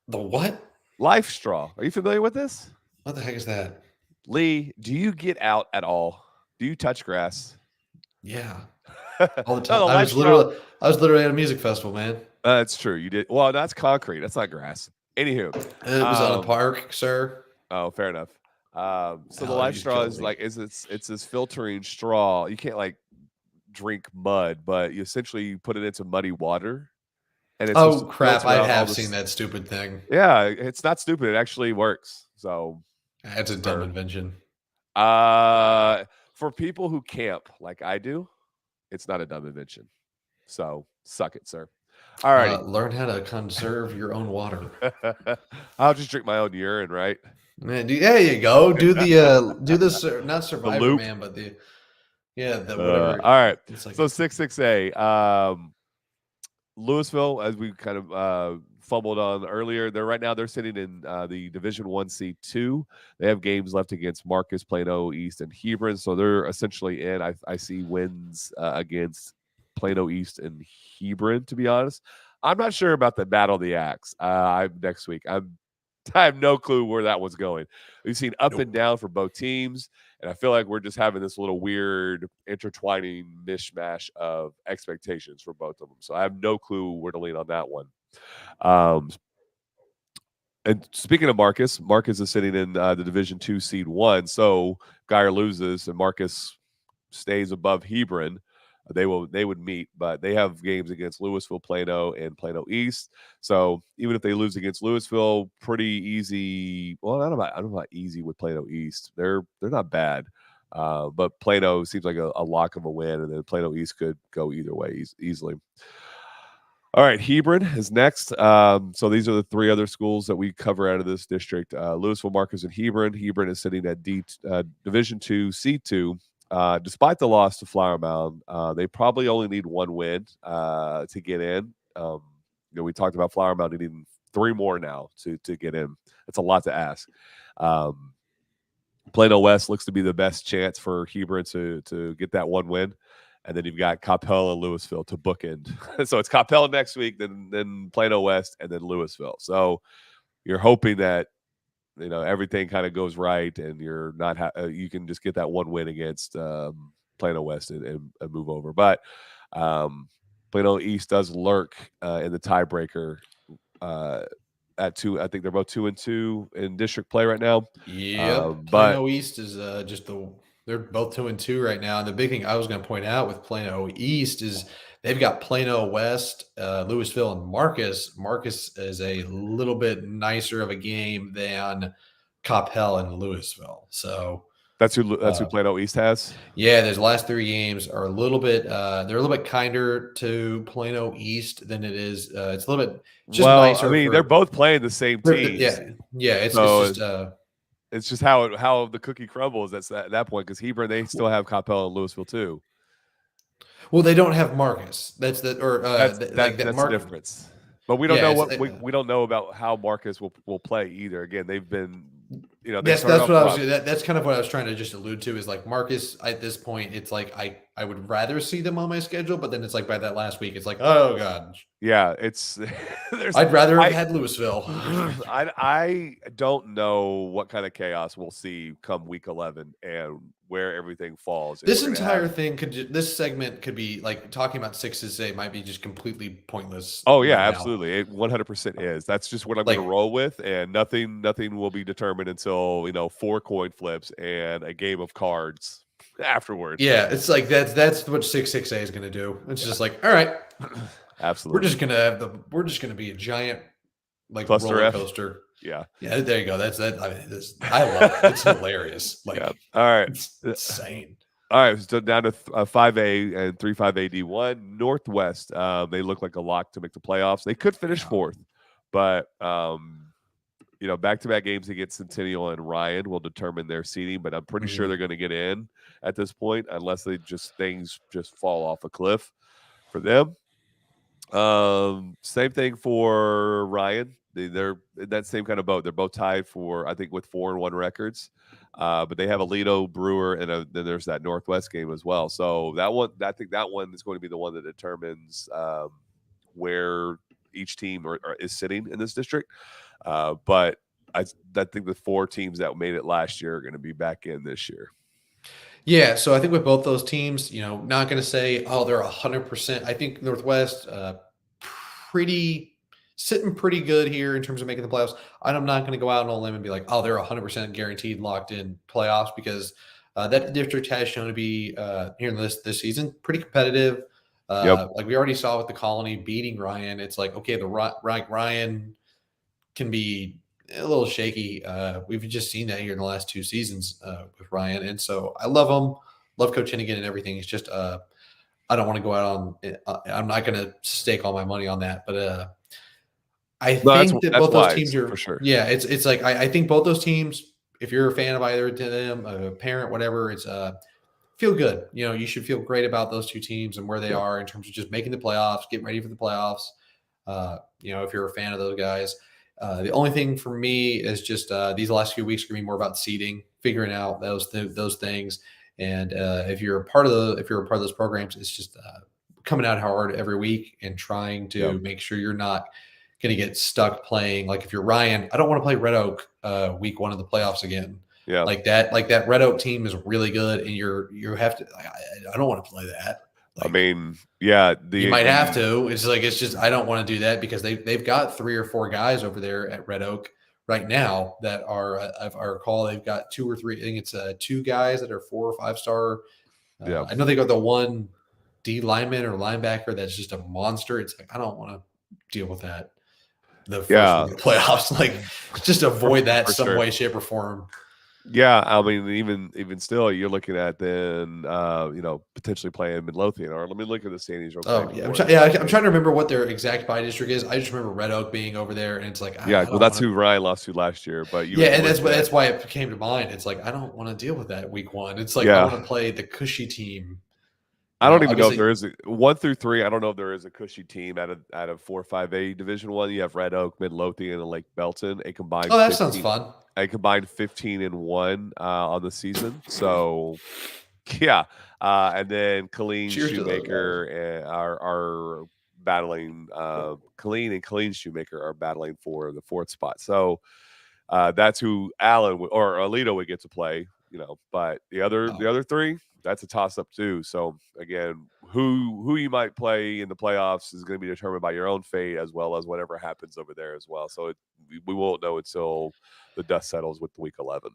The what? Life straw. Are you familiar with this? What the heck is that? Lee, do you get out at all? Do you touch grass? Yeah, all the time. I was literally at a music festival, man. That's true. You did. Well, that's concrete. That's not grass. Anywho, it was on a park, sir. Oh, fair enough. So the life straw is like it's this filtering straw. You can't like drink mud, but you essentially put it into muddy water. And it's crap! I have seen that stupid thing. Yeah, it's not stupid. It actually works. So it's a dumb invention. For people who camp like I do, it's not a dumb invention. So suck it, sir. All right. Learn how to conserve your own water. I'll just drink my own urine, right? Man, there you go. Do the not Survivor Man, but whatever. All right. Like, so 6-6A. Louisville, as we kind of fumbled on earlier, they're sitting in the Division 1 C2. They have games left against Marcus, Plano East, and Hebron. So they're essentially in. I see wins against Plano East and Hebron, to be honest. I'm not sure about the Battle of the Axe. Next week. I have no clue where that one's going. We've seen up and down for both teams, and I feel like we're just having this little weird intertwining mishmash of expectations for both of them. So I have no clue where to lean on that one. And speaking of Marcus is sitting in the Division II seed 1. So Geyer loses and Marcus stays above Hebron. They would meet, but they have games against Louisville, Plano, and Plano East. So even if they lose against Louisville, pretty easy. Well, I don't know about easy with Plano East. They're not bad, but Plano seems like a lock of a win, and then Plano East could go either way easily. All right, Hebron is next. So these are the 3 other schools that we cover out of this district: Louisville, Marcus, and Hebron. Hebron is sitting at Division II, C2. Despite the loss to Flower Mound, they probably only need 1 win to get in. We talked about Flower Mound needing 3 more now to get in. It's a lot to ask. Plano West looks to be the best chance for Hebron to get that 1 win. And then you've got Coppell and Louisville to bookend. So it's Coppell next week, then Plano West, and then Louisville. So you're hoping that everything kind of goes right, and you're not you can just get that 1 win against Plano West and move over. But Plano East does lurk in the tiebreaker at 2. I think they're both 2-2 in district play right now. Yeah, Plano East is they're both 2-2 right now. And the big thing I was going to point out with Plano East is they've got Plano West, Louisville, and Marcus. Marcus is a little bit nicer of a game than Coppell and Louisville. So that's who Plano East has. Yeah, those last 3 games are a little bit. They're a little bit kinder to Plano East than it is. It's a little bit just nicer. I mean, they're both playing the same teams. Yeah. It's just how the cookie crumbles at that point, because Hebron, they still have Coppell and Louisville too. Well, they don't have Marcus. That's the difference. But we don't know we don't know about how Marcus will play either. Again, they've been that's kind of what I was trying to just allude to, is like Marcus at this point, it's like I would rather see them on my schedule, but then it's like by that last week, it's like, oh god. Yeah, it's I'd rather have had Louisville. I don't know what kind of chaos we'll see come week 11 and where everything falls. This entire thing this segment could be like talking about 6A might be just completely pointless. Oh yeah, absolutely. It 100% is. That's just what I'm going to roll with, and nothing will be determined until 4 coin flips and a game of cards afterwards. Yeah, it's like that's what 6A is going to do. It's just like, all right, absolutely. We're just going to be a giant like Cluster roller coaster. Yeah. There you go. That's I love it. It's hilarious. Like, yeah. All right, it's insane. All right, so down to 5A and 3-5A D1 Northwest. They look like a lock to make the playoffs. They could finish 4th, but back-to-back games against Centennial and Ryan will determine their seeding. But I'm pretty sure they're going to get in at this point, unless things just fall off a cliff for them. Same thing for Ryan. They're in that same kind of boat. They're both tied for, I think, with 4-1 records. But they have Aledo, Brewer, and then there's that Northwest game as well. So I think that one is going to be the one that determines where each team is sitting in this district. But I think the 4 teams that made it last year are going to be back in this year. Yeah, so I think with both those teams, not going to say, oh, they're 100%. I think Northwest sitting pretty good here in terms of making the playoffs. I'm not going to go out on a limb and be like, oh, they're 100% guaranteed locked in playoffs, because that district has shown to be here in this season pretty competitive. Like we already saw with the Colony beating Ryan. It's like, okay, Ryan can be a little shaky. We've just seen that here in the last 2 seasons with Ryan. And so I love him, love Coach Hennigan and everything. It's just I don't want to go out on I'm not going to stake all my money on that. But I think that both those teams are for sure. Yeah, it's like I think both those teams, if you're a fan of either of them, a parent, whatever, it's feel good. You should feel great about those 2 teams and where they are in terms of just making the playoffs, getting ready for the playoffs. If you're a fan of those guys. The only thing for me is just these last few weeks are going to be more about seeding, figuring out those things. And if you're a part of those programs, it's just coming out hard every week and trying to make sure you're not going to get stuck playing. Like if you're Ryan, I don't want to play Red Oak week 1 of the playoffs again. Yeah. Like that Red Oak team is really good, and you have to. I don't want to play that. I mean, yeah, you might have to. It's just I don't want to do that because they've got 3 or 4 guys over there at Red Oak right now that are, if I recall, they've got 2 or 3. I think it's 2 guys that are 4 or 5 star. I know they got the one D lineman or linebacker that's just a monster. It's like I don't want to deal with that. The first week of the playoffs, like just avoid that some way, shape, or form. Yeah, I mean, even still, you're looking at then, potentially playing Midlothian. Or let me look at the standings real quick. I'm trying to remember what their exact bye district is. I just remember Red Oak being over there, and it's like, that's who Ryan lost to last year. But and that's why it came to mind. It's like I don't want to deal with that week 1. It's like I want to play the cushy team. I don't even know if there is 1 through 3. I don't know if there is a cushy team out of 4-5A Division 1. You have Red Oak, Midlothian, and Lake Belton. A combined. Oh, that sounds fun. A combined 15-1 on the season. So, yeah. And then Colleen Shoemaker are battling. Colleen and Colleen Shoemaker are battling for the 4th spot. So that's who Allen or Alito would get to play. But the other 3. That's a toss-up too. So again, who you might play in the playoffs is going to be determined by your own fate as well as whatever happens over there as well. So we won't know until the dust settles with week 11.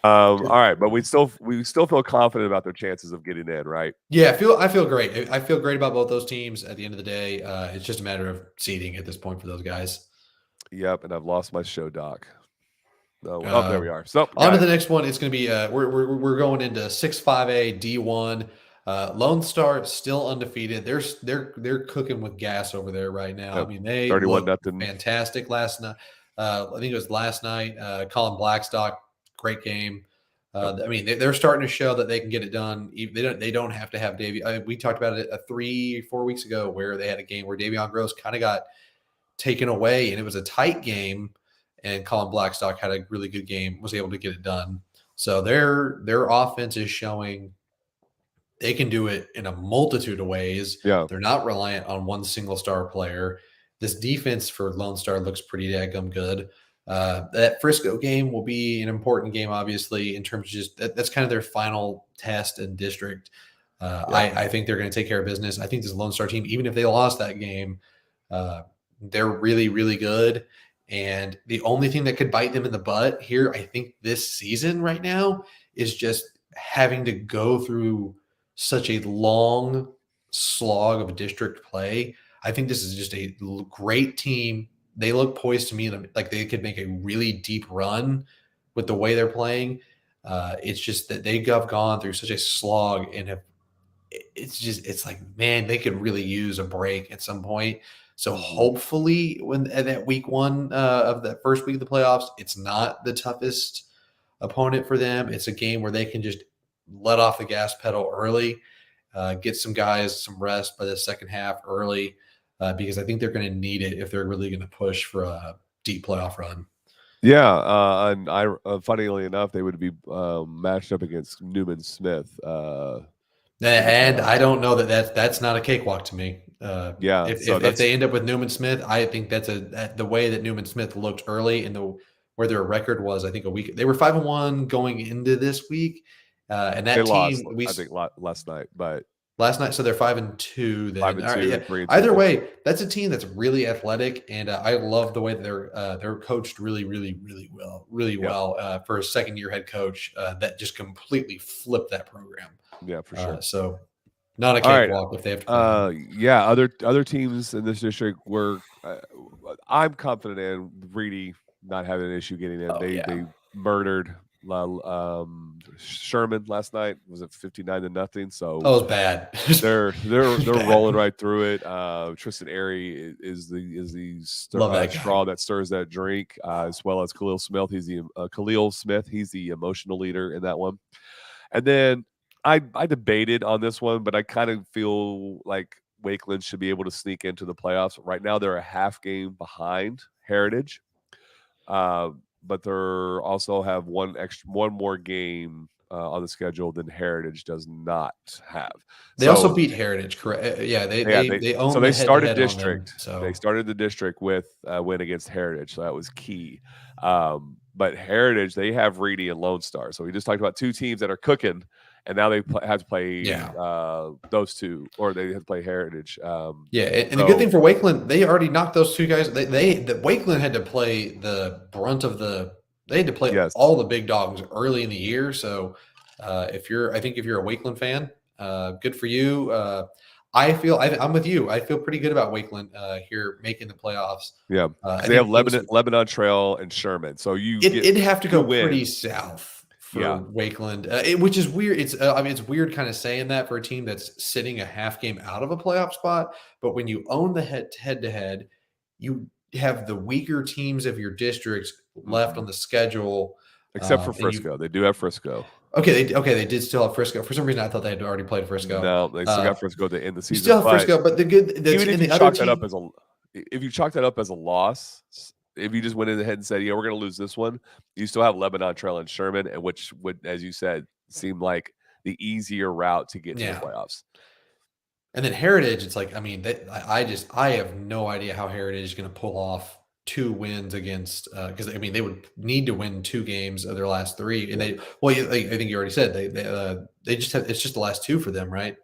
All right, but we still feel confident about their chances of getting in, right? Yeah, I feel great. I feel great about both those teams. At the end of the day, it's just a matter of seeding at this point for those guys. Yep, and I've lost my show doc. Oh, there we are. So on to the next one. It's going to be we're going into 6-5A D1. Lone Star still undefeated. They're cooking with gas over there right now. Yep. I mean, they 31-0 fantastic last night. I think it was last night. Colin Blackstock, great game. I mean, they're starting to show that they can get it done. They don't have to have Davy. We talked about it 3-4 weeks ago where they had a game where Davion Gross kind of got taken away, and it was a tight game. And Colin Blackstock had a really good game, was able to get it done. So their offense is showing they can do it in a multitude of ways. Yeah. They're not reliant on one single star player. This defense for Lone Star looks pretty daggum good. That Frisco game will be an important game, obviously, in terms of just that's kind of their final test in district. I think they're going to take care of business. I think this Lone Star team, even if they lost that game, they're really, really good. And the only thing that could bite them in the butt here, I think this season right now, is just having to go through such a long slog of district play. I think this is just a great team. They look poised to me like they could make a really deep run with the way they're playing. It's just that they have gone through such a slog and it's like, man, they could really use a break at some point. So hopefully when at that week 1 of that first week of the playoffs, it's not the toughest opponent for them. It's a game where they can just let off the gas pedal early, get some guys some rest by the second half early, because I think they're going to need it if they're really going to push for a deep playoff run. Yeah, and funnily enough, they would be matched up against Newman Smith. And I don't know that's not a cakewalk to me. If they end up with Newman Smith, I think that's the way that Newman Smith looked early in where their record was. I think a week they were 5-1 going into this week, and that team lost, I think last night, but last night, so they're 5-2. Then 5-2. Either way, that's a team that's really athletic, and I love the way that they're coached really, really, really well for a second-year head coach that just completely flipped that program. Yeah, for sure. So not a cakewalk if they have to play. Other teams in this district were I'm confident in Reedy not having an issue getting in. They murdered Sherman last night. Was it 59-0? So that was bad. they're rolling right through it. Tristan Airy is the straw that stirs that drink, as well as Khalil Smith. He's the emotional leader in that one. And then I debated on this one, but I kind of feel like Wakeland should be able to sneak into the playoffs. Right now, they're a half game behind Heritage, but they also have one more game on the schedule than Heritage does not have. They also beat Heritage, correct? Yeah, they own so the they started head-to-head on them, district. so They started the district with a win against Heritage, so that was key. But Heritage, they have Reedy and Lone Star. So we just talked about two teams that are cooking, and now they have to play those two, or they have to play Heritage. and the good thing for Wakeland, they already knocked those two guys. Wakeland had to play the brunt of they had to play all the big dogs early in the year. So if you're a Wakeland fan, good for you. I'm with you. I feel pretty good about Wakeland here making the playoffs. Yeah, they have Lebanon Trail and Sherman. So it'd have to go pretty south for Wakeland, which is weird. It's weird kind of saying that for a team that's sitting a half game out of a playoff spot. But when you own the head-to-head, you have the weaker teams of your districts left on the schedule, except for Frisco. They do have Frisco. Okay, they did still have Frisco. For some reason, I thought they had already played Frisco. No, they still got Frisco to end the season. You still have Frisco, but if you chalk that up as a loss, if you just went in ahead and said, "Yeah, we're going to lose this one," you still have Lebanon Trail and Sherman, and which would, as you said, seem like the easier route to get to the playoffs. And then Heritage, it's like, I mean, I have no idea how Heritage is going to pull off 2 wins against because they would need to win 2 games of their last 3, and I think you already said they just have, it's just the last 2 for them, right?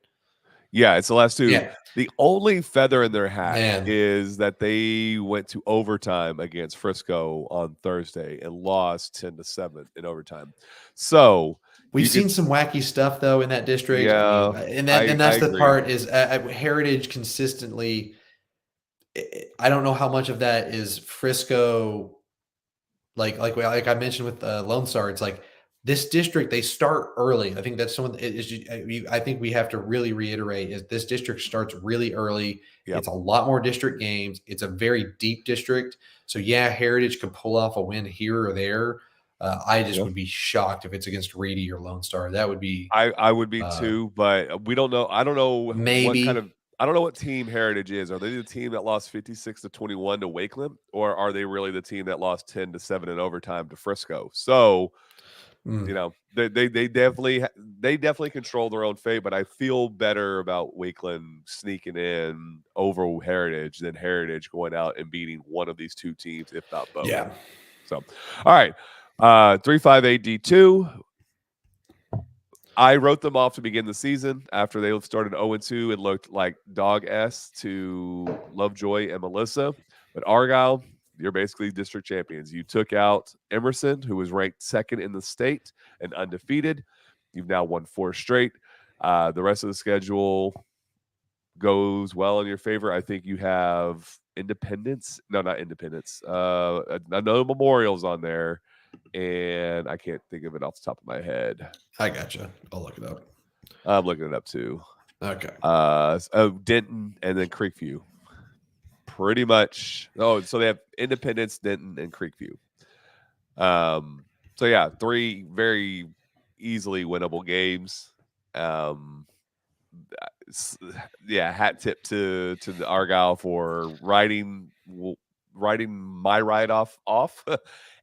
Yeah, it's the last 2. Yeah. The only feather in their hat is that they went to overtime against Frisco on Thursday and lost 10-7 in overtime. So we've seen some wacky stuff though in that district. Yeah, and that's the part is Heritage consistently. I don't know how much of that is Frisco, like I mentioned with Lone Star. It's like this district, they start early. I think that's I think we have to really reiterate is this district starts really early. Yep. It's a lot more district games. It's a very deep district. So Heritage could pull off a win here or there. I just would be shocked if it's against Reedy or Lone Star. That would be. I would be too, but we don't know. I don't know maybe I don't know what team Heritage is. Are they the team that lost 56-21 to Wakeland, or are they really the team that lost 10-7 in overtime to Frisco? So, they definitely control their own fate. But I feel better about Wakeland sneaking in over Heritage than Heritage going out and beating one of these 2 teams, if not both. Yeah. So, all right, 358D2. I wrote them off to begin the season after they started 0-2 and looked like dog S to Lovejoy and Melissa. But Argyle, you're basically district champions. You took out Emerson, who was ranked 2nd in the state and undefeated. You've now won 4 straight. The rest of the schedule goes well in your favor. I think you have Independence. No, not Independence. No Memorials on there. And I can't think of it off the top of my head. I gotcha. I'll look it up. I'm looking it up too. Okay. Denton and then Creekview. Pretty much. Oh, so they have Independence, Denton, and Creekview. So yeah, 3 very easily winnable games. Hat tip to the Argyle for writing my write-off off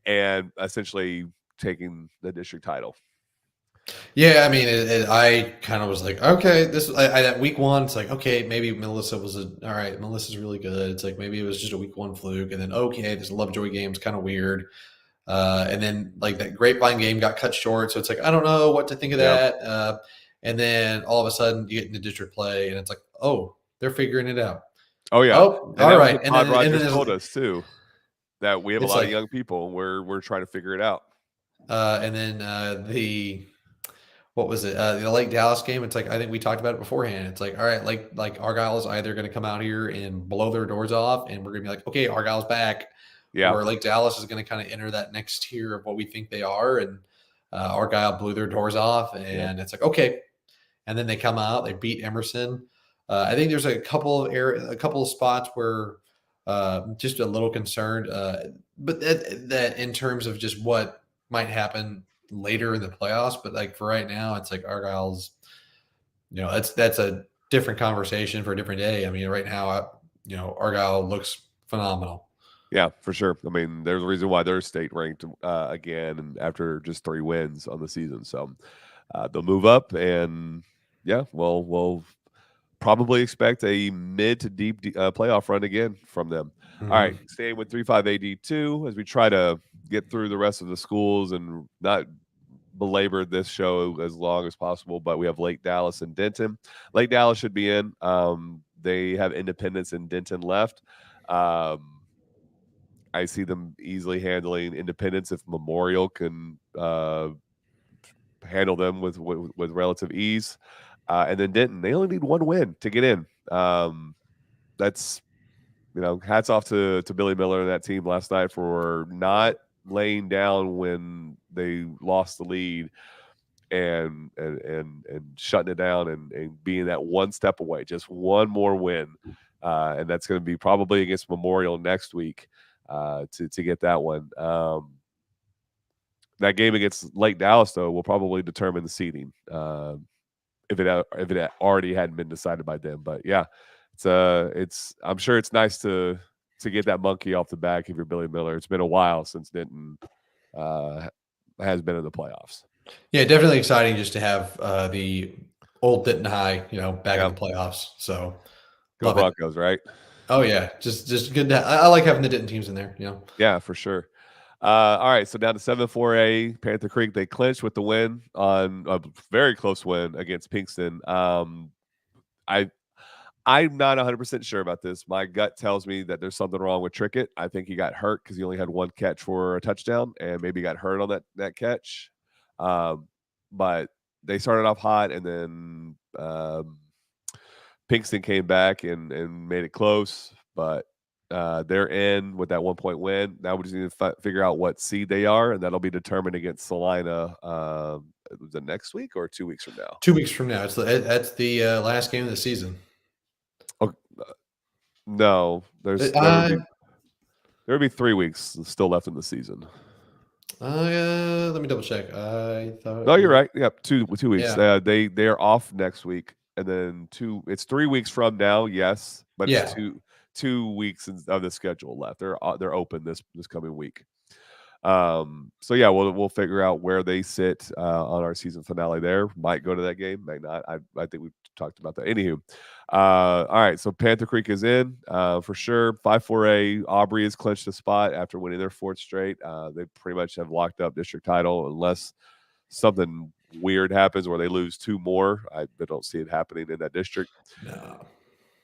and essentially taking the district title. Yeah, I mean, I kind of was like, okay, at week 1, it's like, okay, maybe Melissa all right, Melissa's really good. It's like, maybe it was just a week 1 fluke. And then, okay, this Lovejoy game's kind of weird. And then like that Grapevine game got cut short. So it's like, I don't know what to think of that. And then all of a sudden you get into district play and it's like, oh, they're figuring it out. Oh yeah. Oh, all right. And then Rogers told us too that we have a lot of young people and we're trying to figure it out. And then what was it? The Lake Dallas game. It's like, I think we talked about it beforehand. It's like, all right, like Argyle is either going to come out here and blow their doors off and we're going to be like, okay, Argyle's back. Yeah. Or Lake Dallas is going to kind of enter that next tier of what we think they are. And Argyle blew their doors off and it's like, okay. And then they come out, they beat Emerson. I think there's a couple of spots where just a little concerned, but that in terms of just what might happen later in the playoffs. But like for right now, it's like Argyle's, that's a different conversation for a different day. I mean, right now, Argyle looks phenomenal. Yeah, for sure. I mean, there's a reason why they're state ranked again and after just 3 wins on the season. So, they'll move up, and yeah, we'll probably expect a mid to deep playoff run again from them. All right, staying with 3-5 AD2 as we try to get through the rest of the schools and not belabor this show as long as possible, but we have Lake Dallas and Denton. Lake Dallas should be in. They have Independence and Denton left. I see them easily handling Independence if Memorial can handle them with relative ease. And then Denton, they only need one win to get in. That's, hats off to Billy Miller and that team last night for not laying down when they lost the lead and shutting it down and being that one step away, just one more win. And that's going to be probably against Memorial next week to get that one. That game against Lake Dallas, though, will probably determine the seeding if it already hadn't been decided by them. But yeah, I'm sure it's nice to get that monkey off the back if you're Billy Miller. It's been a while since Denton has been in the playoffs. Yeah, definitely exciting just to have the old Denton High, back in the playoffs. So go Broncos, right? Oh yeah, just good. I like having the Denton teams in there. Yeah, for sure. All right, so down to 7-4A, Panther Creek. They clinched with the win on a very close win against Pinkston. I'm not 100% sure about this. My gut tells me that there's something wrong with Trickett. I think he got hurt because he only had one catch for a touchdown and maybe got hurt on that catch. But they started off hot, and then Pinkston came back and made it close. But they're in with that 1-point win. Now we just need to figure out what seed they are, and that'll be determined against Salina the next week or 2 weeks from now. 2 weeks from now. That's the last game of the season. No, there would be 3 weeks still left in the season. Let me double check. I thought. No, you're right. Yep, 2 weeks. Yeah. They are off next week, and then it's 3 weeks from now. Yes, but it's 2 weeks of the schedule left. They're open this coming week. So yeah, we'll figure out where they sit on our season finale. There might go to that game, might not. I think we've talked about that. Anywho, all right. So Panther Creek is in for sure. 5-4A Aubrey has clinched a spot after winning their 4th straight. They pretty much have locked up district title unless something weird happens where they lose 2 more. I don't see it happening in that district.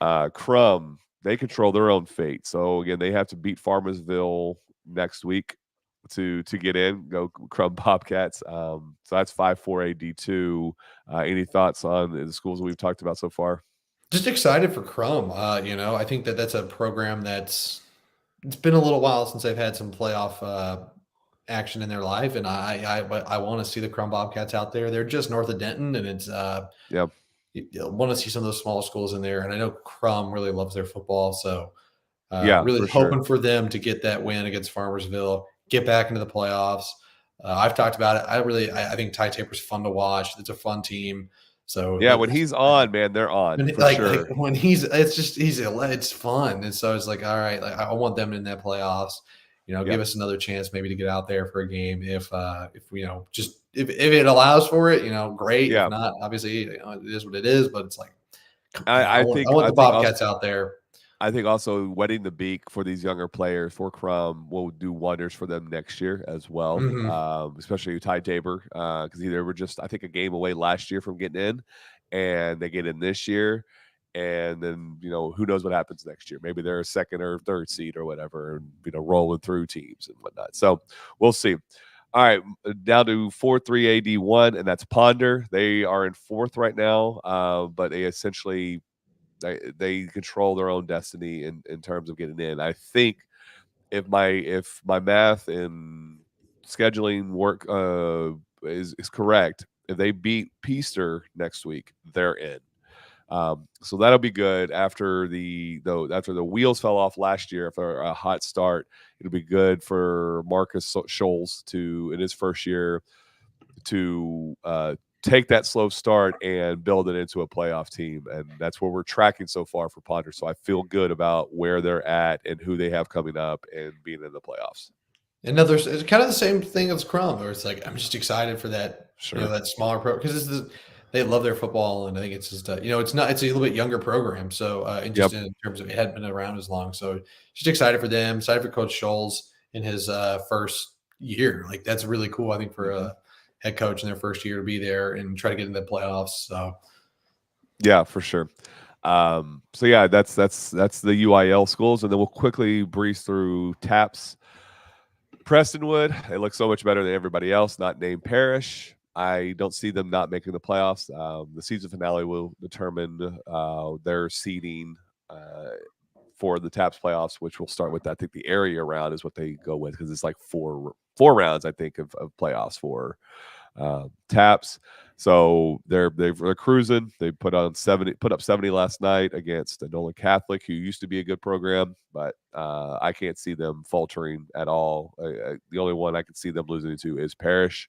No. Crum, they control their own fate. So again, they have to beat Farmersville next week to get in. Go Crum Bobcats. So that's 5-4A D2. Any thoughts on the schools that we've talked about so far? Just excited for Crum. I think that's a program it's been a little while since they've had some playoff action in their life, and I want to see the Crum Bobcats out there. They're just north of Denton, and it's you want to see some of those smaller schools in there. And I know Crum really loves their football, so really hoping for them to get that win against Farmersville, get back into the playoffs. I've talked about it. I think Ty Taper's fun to watch. It's a fun team. So yeah, when he's on, man, they're on for sure. Like when it's fun. And so it's like, all right, I want them in that playoffs. Give us another chance maybe to get out there for a game if it allows for it, great. Yeah. If not, obviously, it is what it is. But it's like, I want the Bobcats out there. I think also wetting the beak for these younger players for Crum will do wonders for them next year as well, especially Ty Tabor, because they were just, I think, a game away last year from getting in, and they get in this year. And then, who knows what happens next year? Maybe they're a 2nd or 3rd seed or whatever, and, rolling through teams and whatnot. So we'll see. All right, down to 4-3 AD1, and that's Ponder. They are in 4th right now, but they essentially they control their own destiny in terms of getting in. I think if my math and scheduling work is correct, if they beat Peaster next week, they're in. So that'll be good after the wheels fell off last year after a hot start. It'll be good for Marcus Scholes in his first year to take that slow start and build it into a playoff team. And that's where we're tracking so far for Ponder. So I feel good about where they're at and who they have coming up and being in the playoffs. And it's kind of the same thing as Crum, where it's like, I'm just excited for that Sure. You know, that smaller pro because they love their football, and I think it's just it's a little bit younger program, so interested in terms of it hadn't been around as long. So just excited for them, excited for Coach Scholes in his first year. Like that's really cool. I think for a head coach in their first year to be there and try to get into the playoffs. So yeah, for sure. So yeah, that's the UIL schools, and then we'll quickly breeze through TAPS. Prestonwood, they look so much better than everybody else, not named Parrish. I don't see them not making the playoffs. The season finale will determine their seeding for the TAPS playoffs, which will start with, I think, the area round is what they go with, because it's like four rounds, I think, of playoffs for TAPS. So they're cruising. They put up 70 last night against Nolan Catholic, who used to be a good program, but I can't see them faltering at all. The only one I can see them losing to is Parrish.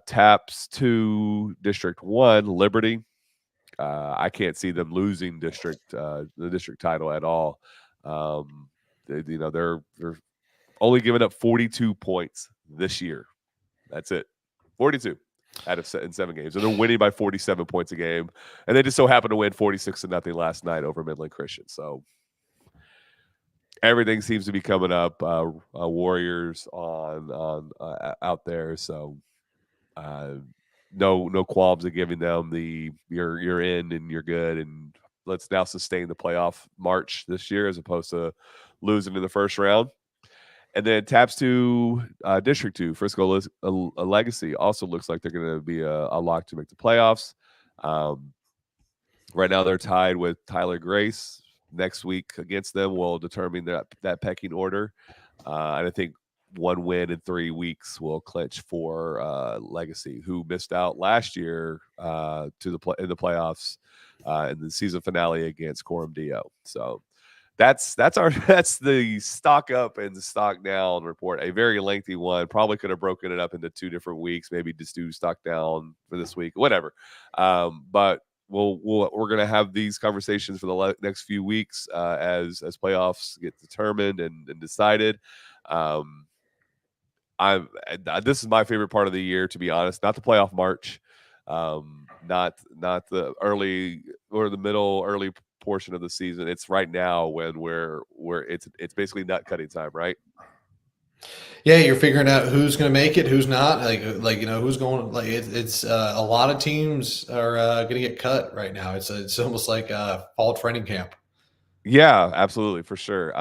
TAPS 2 District 1 Liberty. I can't see them losing the district title at all. They're only giving up 42 points this year. That's it, 42 in 7 games, and they're winning by 47 points a game. And they just so happened to win 46-0 last night over Midland Christian. So everything seems to be coming up. Warriors on out there. So no qualms of giving them the you're in and you're good, and let's now sustain the playoff march this year as opposed to losing in the first round. And then TAPS 2 District 2 Frisco Legacy also looks like they're going to be a lock to make the playoffs. Right now they're tied with Tyler Grace. Next week against them will determine that pecking order, and I think 1 win in 3 weeks will clinch for Legacy, who missed out last year in the playoffs in the season finale against Coram Dio. So that's the stock up and the stock down report. A very lengthy one. Probably could have broken it up into 2 different weeks. Maybe just do stock down for this week, whatever. But we're going to have these conversations for the next few weeks as playoffs get determined and decided. This is my favorite part of the year, to be honest. Not the playoff march, not the early or the middle early portion of the season. It's right now when it's basically nut cutting time, right? Yeah, you're figuring out who's going to make it, who's not. Who's going. Like it's a lot of teams are going to get cut right now. It's almost like fall training camp. Yeah, absolutely, for sure.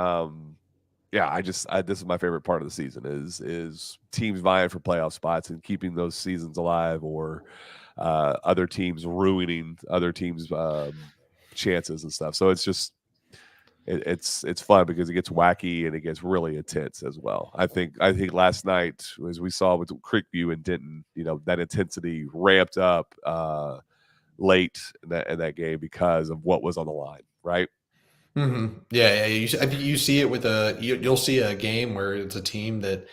Yeah, this is my favorite part of the season is teams vying for playoff spots and keeping those seasons alive, or other teams ruining other teams' chances and stuff. So it's just it's fun because it gets wacky and it gets really intense as well. I think last night, as we saw with Creekview and Denton, that intensity ramped up late in that game because of what was on the line, right? Mm-hmm. Yeah. I think you see it with you'll see a game where it's a team that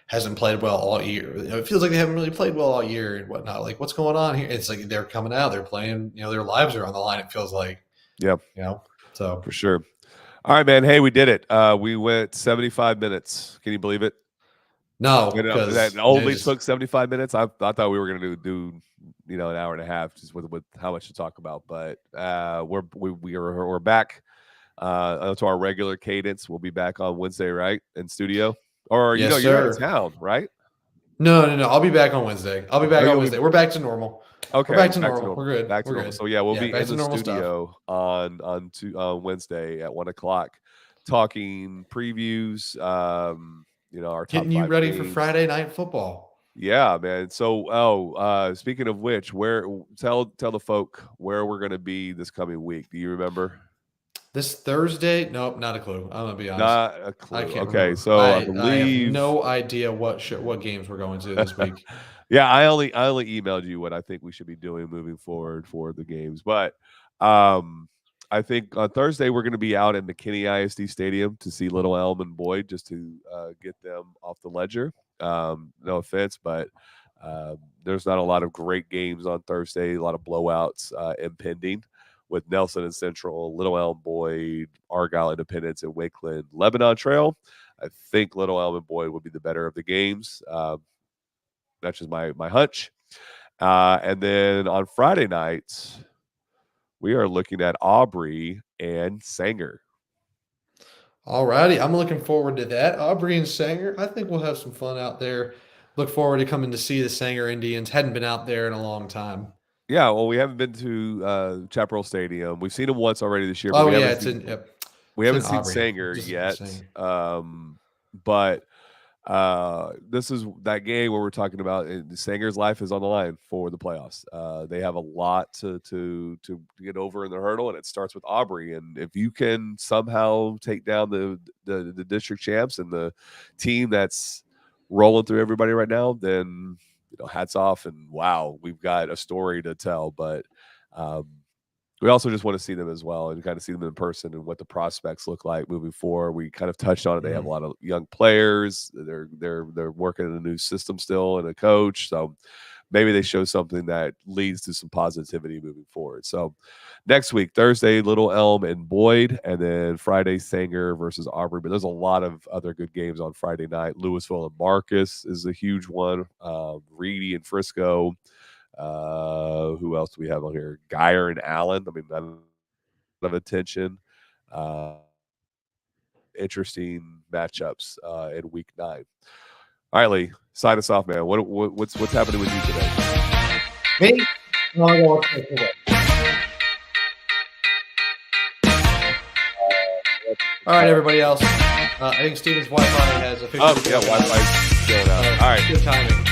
hasn't played well all year. It feels like they haven't really played well all year and whatnot. Like, what's going on here? It's like they're coming out, they're playing. Their lives are on the line. It feels like. Yeah. So for sure. All right, man. Hey, we did it. We went 75 minutes. Can you believe it? No, because that only took 75 minutes. I thought we were going to do an hour and a half just with how much to talk about. But we're back to our regular cadence. We'll be back on Wednesday, right, in studio. Or yes, you're out of town, right? No. I'll be back on Wednesday. We're back to normal. Okay, we're back to normal. We're good. Back to normal. Good. So yeah, we'll be in the studio stuff. on Wednesday at 1:00, talking previews. Our top getting you ready games for Friday night football. Yeah, man. So, speaking of which, tell the folk where we're going to be this coming week. Do you remember? This Thursday? Nope, not a clue. I'm gonna be honest. Not a clue. I can't Okay, remember. so I believe I have no idea what games we're going to this week. Yeah, I only emailed you what I think we should be doing moving forward for the games, but I think on Thursday we're going to be out in McKinney ISD Stadium to see Little Elm and Boyd, just to get them off the ledger. No offense, but there's not a lot of great games on Thursday. A lot of blowouts impending with Nelson and Central, Little Elm, Boyd, Argyle Independence, and Wakeland Lebanon Trail. I think Little Elm and Boyd will be the better of the games. That's just my hunch. And then on Friday nights, we are looking at Aubrey and Sanger. All righty. I'm looking forward to that. Aubrey and Sanger. I think we'll have some fun out there. Look forward to coming to see the Sanger Indians. Hadn't been out there in a long time. Yeah, well, we haven't been to Chaparral Stadium. We've seen them once already this year. But Oh, we yeah. haven't It's seen, in, yep. we haven't in seen Aubrey. Sanger Just yet. Sanger. But this is that game where we're talking about Sanger's life is on the line for the playoffs. They have a lot to get over in the hurdle, and it starts with Aubrey. And if you can somehow take down the district champs and the team that's rolling through everybody right now, then hats off, and wow, we've got a story to tell. But we also just want to see them as well and kind of see them in person and what the prospects look like moving forward. We kind of touched on it. They have a lot of young players. They're working in a new system still and a coach. So maybe they show something that leads to some positivity moving forward. So next week, Thursday, Little Elm and Boyd, and then Friday, Sanger versus Aubrey. But there's a lot of other good games on Friday night. Louisville and Marcus is a huge one. Reedy and Frisco. Who else do we have on here? Geyer and Allen. I mean, a lot of attention. Interesting matchups in week 9. All right, Lee, sign us off, man. What's happening with you today? Me? No, I gotta take it away. All right, everybody else. I think Steven's Wi-Fi has officially. Oh, yeah, Wi-Fi's going out. All right. Good timing.